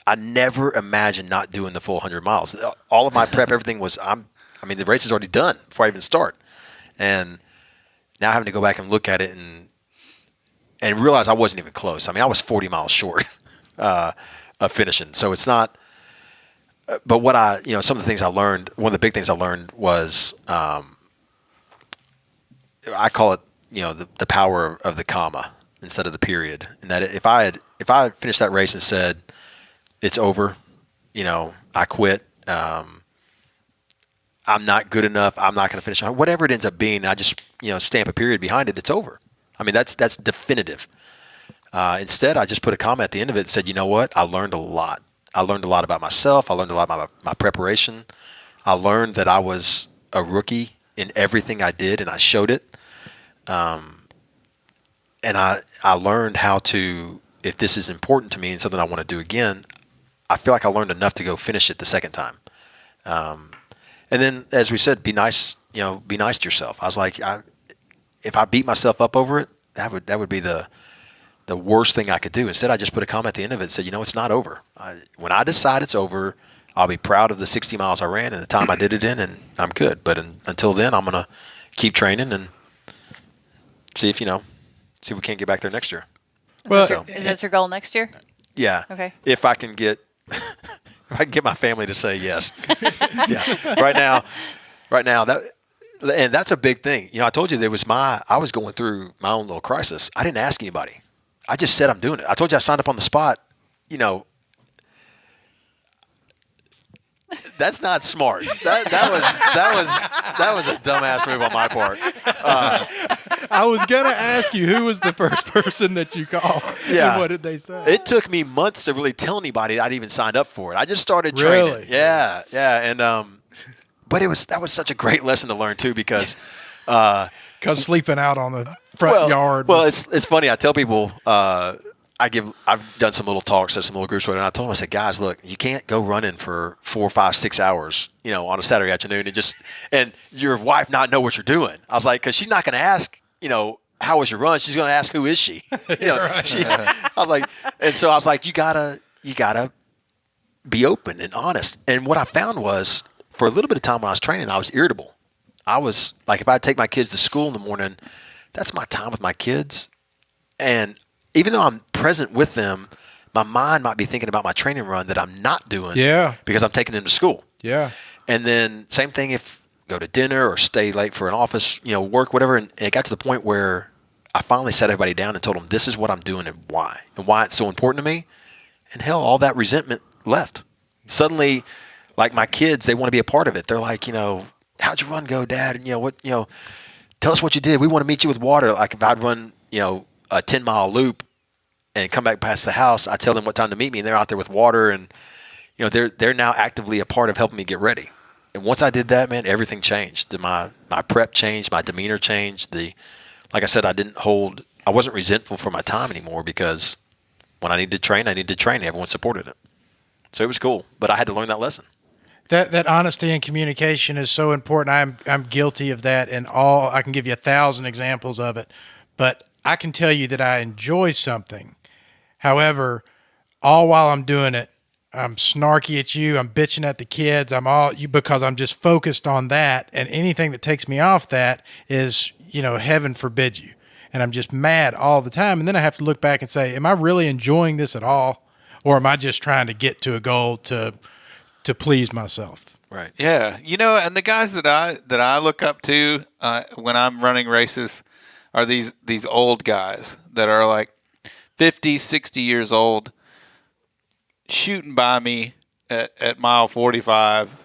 I never imagined not doing the full 100 miles. All of my prep, everything was, the race is already done before I even start. And now having to go back and look at it and realize I wasn't even close. I was 40 miles short of finishing. So it's not, but what some of the things I learned, one of the big things I learned was, I call it, the power of the comma instead of the period. And that if I had finished that race and said, it's over, I quit, I'm not good enough, I'm not going to finish, whatever it ends up being, I just, stamp a period behind it, it's over. That's definitive. Instead, I just put a comma at the end of it and said, you know what? I learned a lot. I learned a lot about myself. I learned a lot about my preparation. I learned that I was a rookie in everything I did, and I showed it. And I learned how to, if this is important to me and something I want to do again, I feel like I learned enough to go finish it the second time. And then, as we said, be nice to yourself. I was like, if I beat myself up over it, that would be the worst thing I could do. Instead, I just put a comment at the end of it and said, it's not over. When I decide it's over, I'll be proud of the 60 miles I ran and the time I did it in, and I'm good. But until then, I'm going to keep training and see if we can't get back there next year. Well, Is that your goal next year? Yeah. Okay. If I can get my family to say yes. Yeah. Right now and that's a big thing. I told you I was going through my own little crisis. I didn't ask anybody. I just said I'm doing it. I told you I signed up on the spot. That's not smart. That was a dumbass move on my part. I was gonna ask you who was the first person that you called. Yeah. And what did they say? It took me months to really tell anybody I'd even signed up for it. I just started training. Really? Yeah, and but that was such a great lesson to learn too because. Because sleeping out on the front yard. Well, it's funny. I tell people I've done some little talks at some little groups, and I told them, I said, guys, look, you can't go running for 4, 5, 6 hours, on a Saturday afternoon and your wife not know what you're doing. I was like, because she's not going to ask, how was your run? She's going to ask, who is she? I was like, and so I was like, you gotta be open and honest. And what I found was, for a little bit of time when I was training, I was irritable. I was like, if I take my kids to school in the morning, that's my time with my kids. And even though I'm present with them, my mind might be thinking about my training run that I'm not doing because I'm taking them to school. Yeah. And then same thing if go to dinner or stay late for an office, work, whatever. And it got to the point where I finally sat everybody down and told them, this is what I'm doing and why it's so important to me. And hell, all that resentment left. Suddenly, like my kids, they want to be a part of it. They're like, how'd your run go, Dad? And tell us what you did. We want to meet you with water. Like if I'd run, a 10-mile loop and come back past the house, I tell them what time to meet me, and they're out there with water, and they're now actively a part of helping me get ready. And once I did that, man, everything changed. My prep changed, my demeanor changed. Like I said, I wasn't resentful for my time anymore because when I needed to train, Everyone supported it. So it was cool, but I had to learn that lesson. That honesty and communication is so important. I'm guilty of that, and I can give you 1,000 examples of it. But I can tell you that I enjoy something. However, all while I'm doing it, I'm snarky at you. I'm bitching at the kids. Because I'm just focused on that, and anything that takes me off that is, heaven forbid you. And I'm just mad all the time. And then I have to look back and say, am I really enjoying this at all, or am I just trying to get to a goal to please myself? Right. Yeah. And the guys that I look up to when I'm running races are these old guys that are like 50, 60 years old, shooting by me at mile 45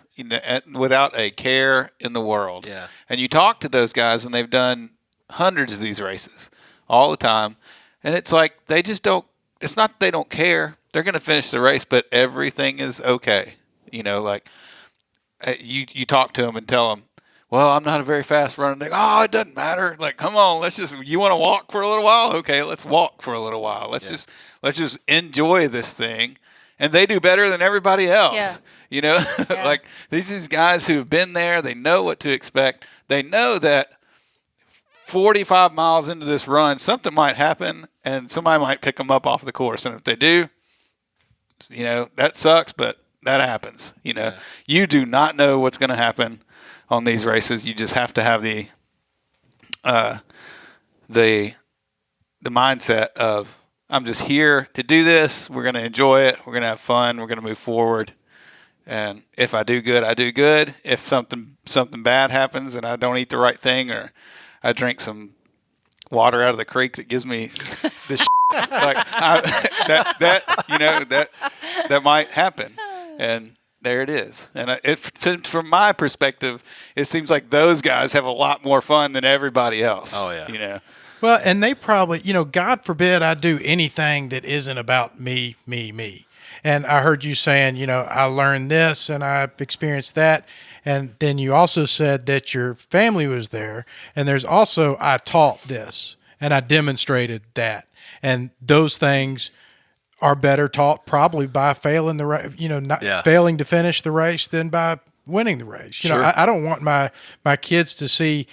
without a care in the world. Yeah. And you talk to those guys, and they've done hundreds of these races all the time. And it's like they just don't – it's not that they don't care. They're going to finish the race, but everything is okay. Like you talk to them and tell them, well, I'm not a very fast runner. They go, oh, it doesn't matter. Like, come on, you want to walk for a little while? Okay, let's walk for a little while. Let's just enjoy this thing. And they do better than everybody else. Yeah. Like these guys who've been there, they know what to expect. They know that 45 miles into this run, something might happen and somebody might pick them up off the course. And if they do, that sucks, but that happens. You do not know what's going to happen on these races. You just have to have the mindset of, I'm just here to do this. We're going to enjoy it. We're going to have fun. We're going to move forward. And if I do good, I do good. If something bad happens and I don't eat the right thing, or I drink some water out of the creek that gives me this like that might happen. And there it is. And from my perspective, it seems like those guys have a lot more fun than everybody else. Oh, yeah. Well, and they probably, God forbid I do anything that isn't about me. And I heard you saying, I learned this and I've experienced that. And then you also said that your family was there. And there's also, I taught this and I demonstrated that. And those things are better taught probably by failing the race, failing to finish the race than by winning the race. Sure. I don't want my kids to see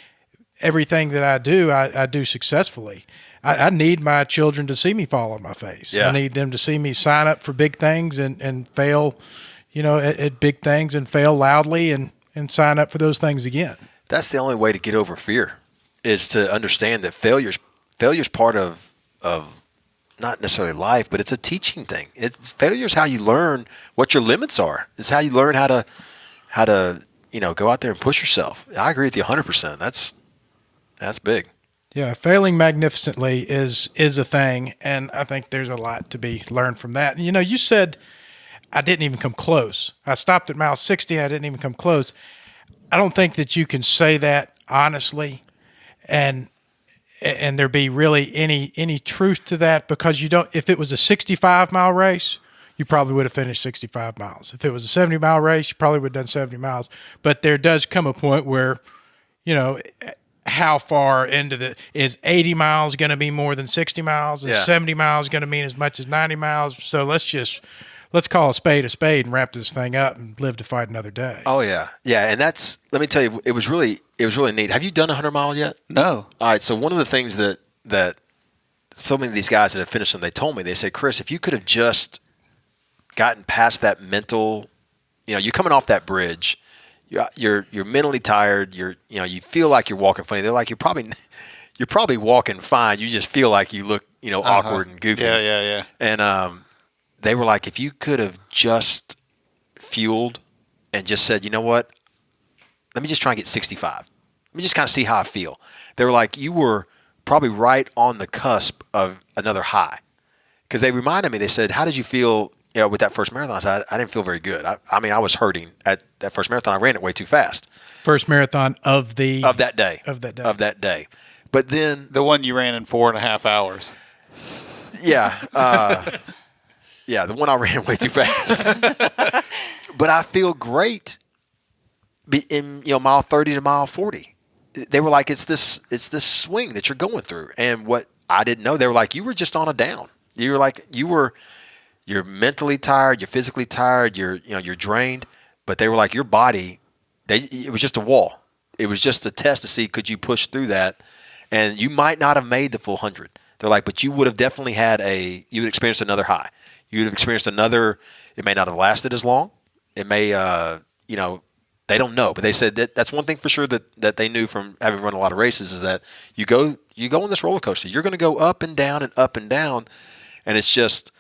everything that I do successfully. I need my children to see me fall on my face. Yeah. I need them to see me sign up for big things and fail, at big things and fail loudly and sign up for those things again. That's the only way to get over fear, is to understand that failure's part of not necessarily life, but it's a teaching thing. Failure's how you learn what your limits are. It's how you learn how to go out there and push yourself. I agree with you 100%. That's big. Yeah, failing magnificently is a thing, and I think there's a lot to be learned from that. You said I didn't even come close. I stopped at mile 60. I didn't even come close. I don't think that you can say that honestly, and and there be really any truth to that, because you don't. If it was a 65-mile race, you probably would have finished 65 miles. If it was a 70-mile race, you probably would have done 70 miles. But there does come a point where, how far into is 80 miles going to be more than 60 miles, and 70 miles going to mean as much as 90 miles. So let's call a spade and wrap this thing up and live to fight another day. Oh yeah. Yeah. And let me tell you, it was really neat. Have you done 100 mile yet? No. All right. So one of the things that so many of these guys that have finished them, they told me, they said, Chris, if you could have just gotten past that mental, you're coming off that bridge, you're mentally tired. You feel like you're walking funny. They're like, you're probably walking fine. You just feel like you look, awkward and goofy. Yeah. And, they were like, if you could have just fueled and just said, you know what, let me just try and get 65. Let me just kind of see how I feel. They were like, you were probably right on the cusp of another high. Because they reminded me, they said, how did you feel with that first marathon? I said, I didn't feel very good. I mean, I was hurting at that first marathon. I ran it way too fast. First marathon of that day. But then the one you ran in 4.5 hours. Yeah. Yeah, the one I ran way too fast. But I feel great in mile 30 to mile 40. They were like, it's this swing that you're going through. And what I didn't know, they were like, you were just on a down. You were like, you're mentally tired, you're physically tired, you're drained. But they were like, your body, it was just a wall. It was just a test to see, could you push through that? And you might not have made the full 100. They're like, but you would have definitely you would experience another high. You would have experienced another. It may not have lasted as long. It may, they don't know. But they said that's one thing for sure that they knew from having run a lot of races, is that you go on this roller coaster. You're going to go up and down and up and down, and it's just,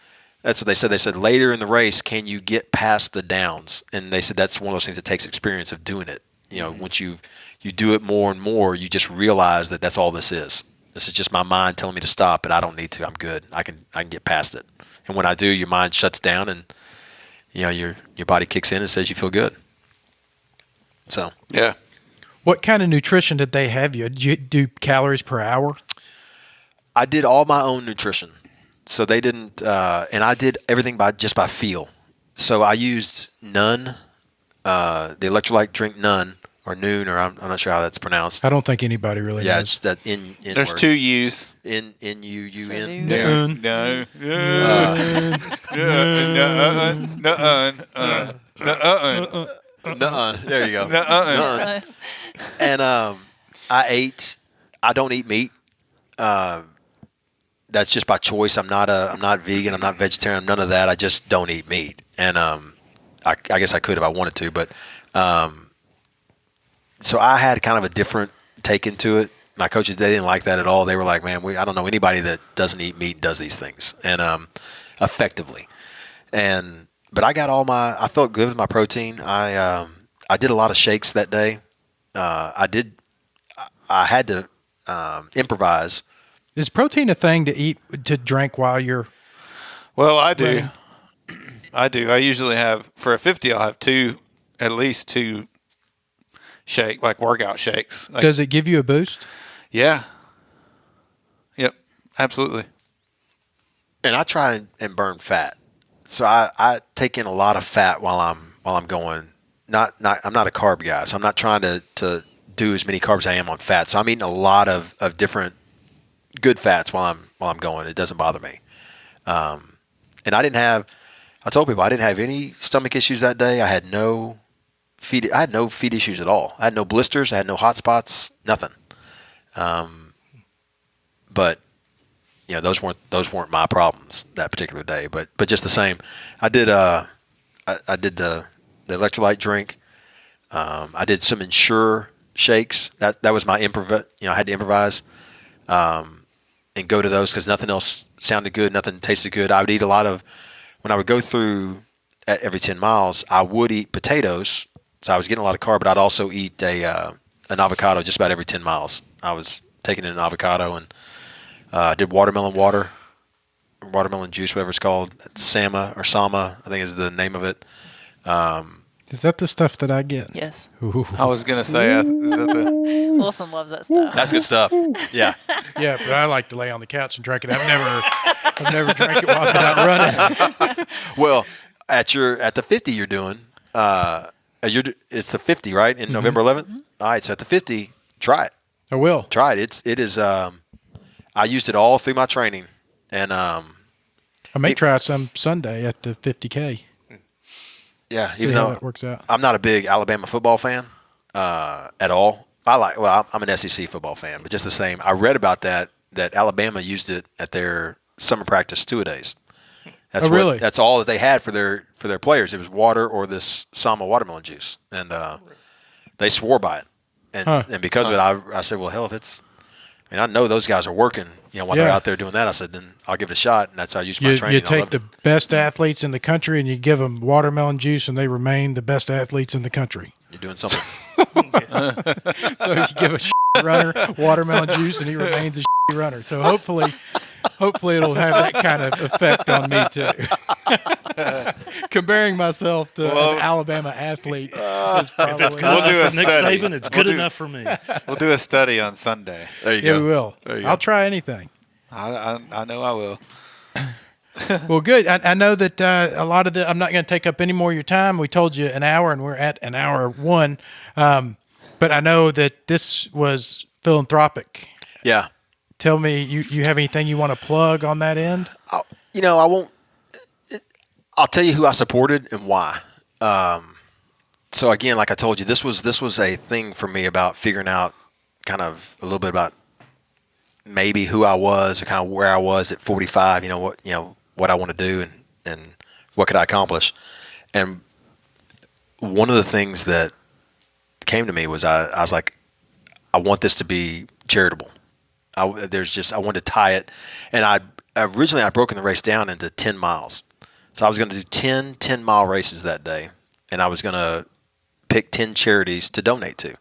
that's what they said. They said later in the race, can you get past the downs? And they said that's one of those things that takes experience of doing it. Once you do it more and more, you just realize that that's all this is. This is just my mind telling me to stop, but I don't need to. I'm good. I can get past it. And when I do, your mind shuts down, and your body kicks in and says you feel good. So yeah. What kind of nutrition did they have you? Did you do calories per hour? I did all my own nutrition, so they didn't. And I did everything by feel. So I used None, the electrolyte drink None, or Noon, or I'm not sure how that's pronounced. I don't think anybody really knows. It's that in There's word. 2 U's. N-U-U-N. Noon. No. Nuh-uh. There you go. Nuh-uh. And I don't eat meat. That's just by choice. I'm not vegan. I'm not vegetarian. I'm none of that. I just don't eat meat. And I guess I could if I wanted to, but so I had kind of a different take into it. My coaches, they didn't like that at all. They were like, man, I don't know anybody that doesn't eat meat does these things, and effectively. But I got I felt good with my protein. I did a lot of shakes that day. I had to improvise. Is protein a thing to drink while you're? Well, I do. running? I do. I usually have, for a 50, I'll have at least two workout shakes. Does it give you a boost? Yeah. Yep. Absolutely. And I try and burn fat. So I take in a lot of fat while I'm going. I'm not a carb guy, so I'm not trying to do as many carbs as I am on fat. So I'm eating a lot of different good fats while I'm going. It doesn't bother me. And I told people I didn't have any stomach issues that day. I had no feet issues at all. I had no blisters. I had no hot spots. Nothing. But those weren't my problems that particular day. But just the same, I did the electrolyte drink. I did some Ensure shakes. That was my I had to improvise and go to those because nothing else sounded good. Nothing tasted good. I would eat a lot of, when I would go through at every 10 miles, I would eat potatoes. So I was getting a lot of carb, but I'd also eat an avocado just about every 10 miles. I was taking in an avocado and did watermelon water, watermelon juice, whatever it's called. Sama, I think is the name of it. Is that the stuff that I get? Yes. Ooh. I was gonna say, is that the? Wilson loves that stuff. That's good stuff. Yeah. Yeah, but I like to lay on the couch and drink it. I've never drank it while I've been out running. Well, at the 50 you're doing, it's the 50, right? In November 11th? All right, so at the 50, try it. I will. Try it. It is, I used it all through my training. And, I may try some Sunday at the 50K. yeah, See even how though that works out. I'm not a big Alabama football fan at all. I'm an SEC football fan, but just the same, I read about that Alabama used it at their summer practice two-a-days. That's really? That's all that they had for their players. It was water or this Sama watermelon juice, and they swore by it. And because of it, I said, well, hell, if it's, I know those guys are working, while they're out there doing that. I said, then I'll give it a shot, and that's how I use my training. You take the best athletes in the country and you give them watermelon juice, and they remain the best athletes in the country. You're doing something. So you give a runner watermelon juice, and he remains a runner. So hopefully it'll have that kind of effect on me too. Comparing myself to an Alabama athlete is probably. If it's good We'll do enough a for Nick study. Saban, it's good enough for me. We'll do a study on Sunday. There you Yeah, go. we will. There you I'll go. try anything. I know I will. Well, good. I know that a lot of I'm not going to take up any more of your time. We told you an hour, and we're at an hour 1. But I know that this was philanthropic. Yeah. Tell me, you have anything you want to plug on that end? I won't. I'll tell you who I supported and why. So again, like I told you, this was a thing for me about figuring out kind of a little bit about maybe who I was or kind of where I was at 45. What I want to do and what could I accomplish. And one of the things that came to me was I was like, I want this to be charitable. I wanted to tie it, and originally I'd broken the race down into 10 miles. So I was going to do 10 10-mile races that day, and I was going to pick 10 charities to donate to.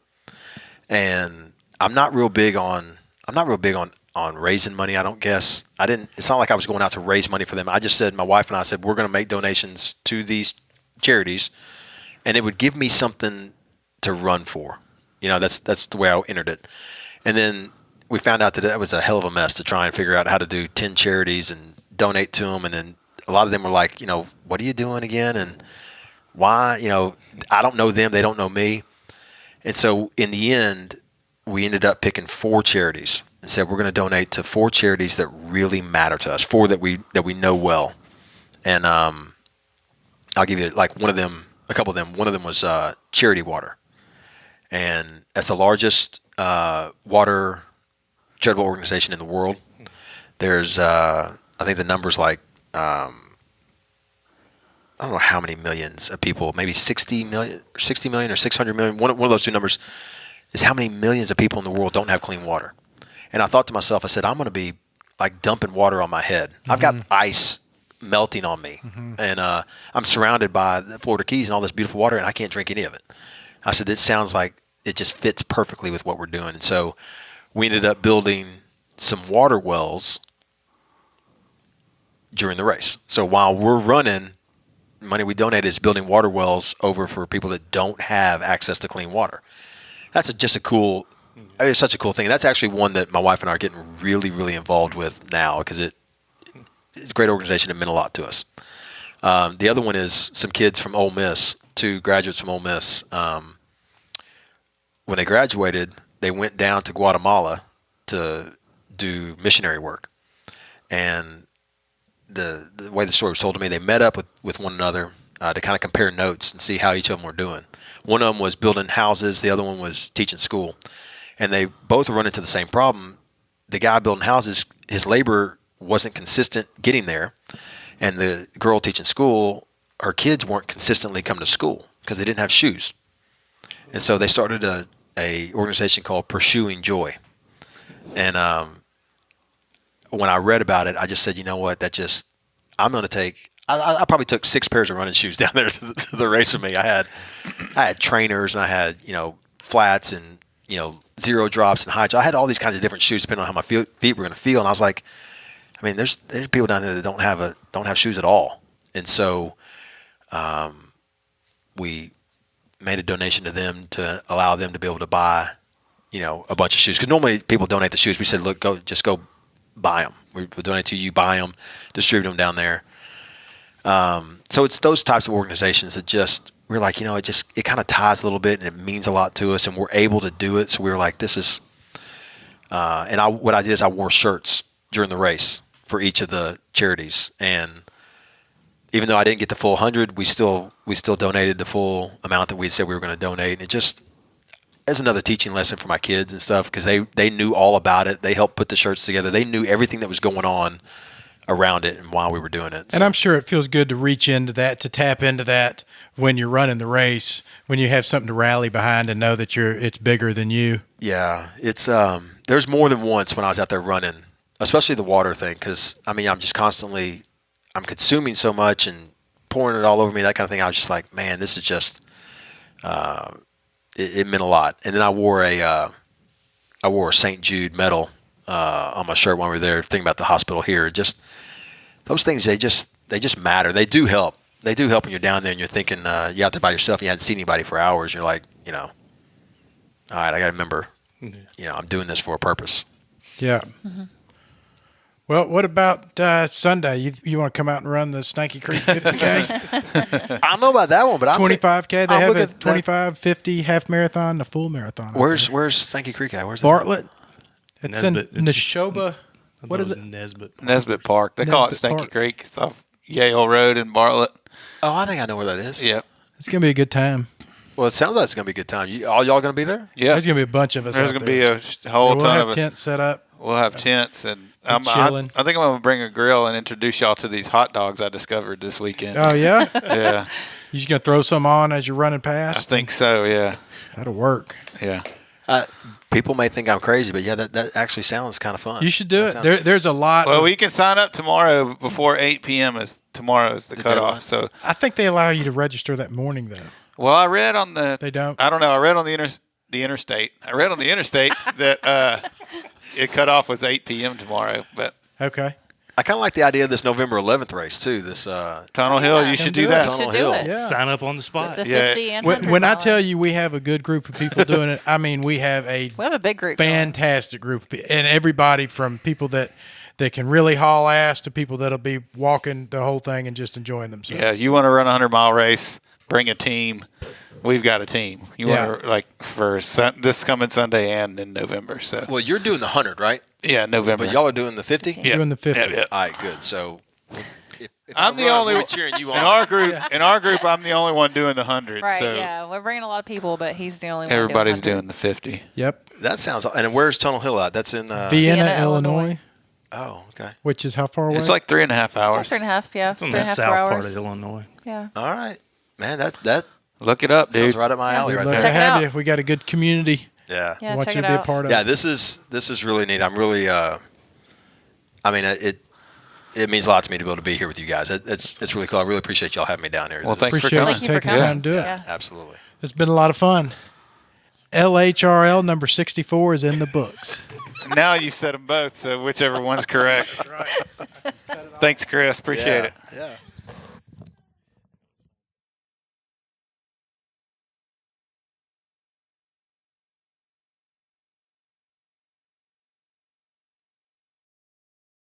And I'm not real big on raising money. I don't guess. It's not like I was going out to raise money for them. I just said, my wife and I said, we're going to make donations to these charities, and it would give me something to run for. That's the way I entered it. And then we found out that was a hell of a mess to try and figure out how to do 10 charities and donate to them. And then a lot of them were like, what are you doing again? And why? I don't know them. They don't know me. And so in the end, we ended up picking 4 charities and said, we're going to donate to 4 charities that really matter to us, 4 that we know well. And I'll give you like a couple of them. One of them was Charity Water. And that's the largest water charitable organization in the world. There's, I think the number's like, I don't know how many millions of people, maybe 60 million or 600 million. One of those two numbers is how many millions of people in the world don't have clean water. And I thought to myself, I said, I'm going to be like dumping water on my head. I've got ice melting on me, and I'm surrounded by the Florida Keys and all this beautiful water, and I can't drink any of it. I said, it sounds like it just fits perfectly with what we're doing. And so we ended up building some water wells during the race. So while we're running, money we donated is building water wells over for people that don't have access to clean water. That's just a cool, it's such a cool thing. That's actually one that my wife and I are getting really, really involved with now because it's a great organization and meant a lot to us. The other one is some kids from Ole Miss, 2 graduates from Ole Miss. When they graduated, they went down to Guatemala to do missionary work. And the way the story was told to me, they met up with one another to kind of compare notes and see how each of them were doing. One of them was building houses. The other one was teaching school. And they both run into the same problem. The guy building houses, his labor wasn't consistent getting there. And the girl teaching school, her kids weren't consistently coming to school because they didn't have shoes. And so they started a organization called Pursuing Joy. And when I read about it, I just said, you know what, I'm going to take, I probably took 6 pairs of running shoes down there to the race with me. I had trainers, and I had, flats and, zero drops and high drops. I had all these kinds of different shoes depending on how my feet were going to feel. And I was like, I mean, there's people down there that don't have shoes at all. And so we made a donation to them to allow them to be able to buy, a bunch of shoes. Because normally people donate the shoes. We said, look, just go buy them. We'll donate to you, buy them, distribute them down there. So it's those types of organizations that just, we're like, it kind of ties a little bit and it means a lot to us and we're able to do it. So we were like, this is, what I did is I wore shirts during the race for each of the charities. And even though I didn't get the full 100, we still donated the full amount that we said we were going to donate. And it just, as another teaching lesson for my kids and stuff, because they knew all about it. They helped put the shirts together. They knew everything that was going on around it and why we were doing it. And I'm sure it feels good to reach into that, to tap into that when you're running the race, when you have something to rally behind and know that it's bigger than you. Yeah, it's there's more than once when I was out there running, especially the water thing, because I'm just constantly, I'm consuming so much and pouring it all over me, that kind of thing. I was just like, man, this is just, it meant a lot. And then I wore a St. Jude medal on my shirt when we were there, thinking about the hospital here. Just those things, they just matter. They do help. They do help when you're down there and you're thinking, you're out there by yourself, and you hadn't seen anybody for hours. You're like, all right, I got to remember, I'm doing this for a purpose. Yeah. Mm-hmm. Well, what about Sunday? You want to come out and run the Stanky Creek 50K? I don't know about that one, but 25K. They have a 25, 50, half marathon, the full marathon. Where's Stanky Creek at? Where's that? Bartlett. It's Nesbitt. in Neshoba. What is it? Nesbitt Park. They call it Nesbitt Stanky Park. Creek. It's off Yale Road in Bartlett. Oh, I think I know where that is. Yep. It's going to be a good time. Well, it sounds like it's going to be a good time. All y'all going to be there? Yeah. There's going to be a bunch of us There's out going to be there. a whole We'll ton have of tents set up. We'll have tents, and I chilling. think I'm going to bring a grill and introduce y'all to these hot dogs I discovered this weekend. Oh, yeah? Yeah. You just going to throw some on as you're running I past? think so, yeah. That'll work. Yeah. People may think I'm crazy, but yeah, that actually sounds kind of fun. You should do it. There's a lot. Well, we can sign up tomorrow before 8 p.m. Tomorrow is the cutoff. deadline? So, I think they allow you to register that morning, though. well, I read on the. They don't? I don't know. I read on the interstate. I read on the interstate that it cutoff was 8 p.m. tomorrow. But Okay. I kind of like the idea of this November 11th race too. This Tunnel Hill, Yeah. you should do do it. that. You Tunnel should do Hill. it. Yeah. Sign up on the spot. It's a Yeah. 50 and 100 When I mile. tell you we have a good group of people doing it, I mean we have a We have a big group. going. fantastic group of people, and everybody from people that can really haul ass to people that'll be walking the whole thing and just enjoying themselves. Yeah, you want to run a 100-mile race, bring a team. We've got a team. You Yeah. want to, for this coming Sunday and in November. So, well, you're doing the 100, right? yeah, November. But y'all are doing the 50. yeah. Doing the 50. Yeah, yeah. All right, good. So if I'm I the run, only we're one cheering you in on. our group. In our group, I'm the only one doing the 100. Right, so yeah. We're bringing a lot of people, but he's the only one. everybody's doing doing the 50. Yep. That sounds. And where's Tunnel Hill at? That's in. Vienna, Vienna, Illinois, Illinois. Oh, okay. which is how far away? It's like 3.5 hours. 3.5, yeah. It's on the 3.5 south 4 part hours. of Illinois. Yeah. All right, man. That Look it up, dude. sounds right up my alley, We'd right love to there. Check it have out. you. We got a good community. Yeah. Yeah, I want check you it to be a out. part of Yeah, it. this is really neat. I'm really. I mean, it means a lot to me to be able to be here with you guys. It's really cool. I really appreciate y'all having me down here. Well, thanks for Appreciate coming. you Thank you for taking coming. time to do it. Yeah. Absolutely. It's been a lot of fun. LHRL number 64 is in the books. Now you said them both, so whichever one's correct. Thanks, Chris. Appreciate it. Yeah.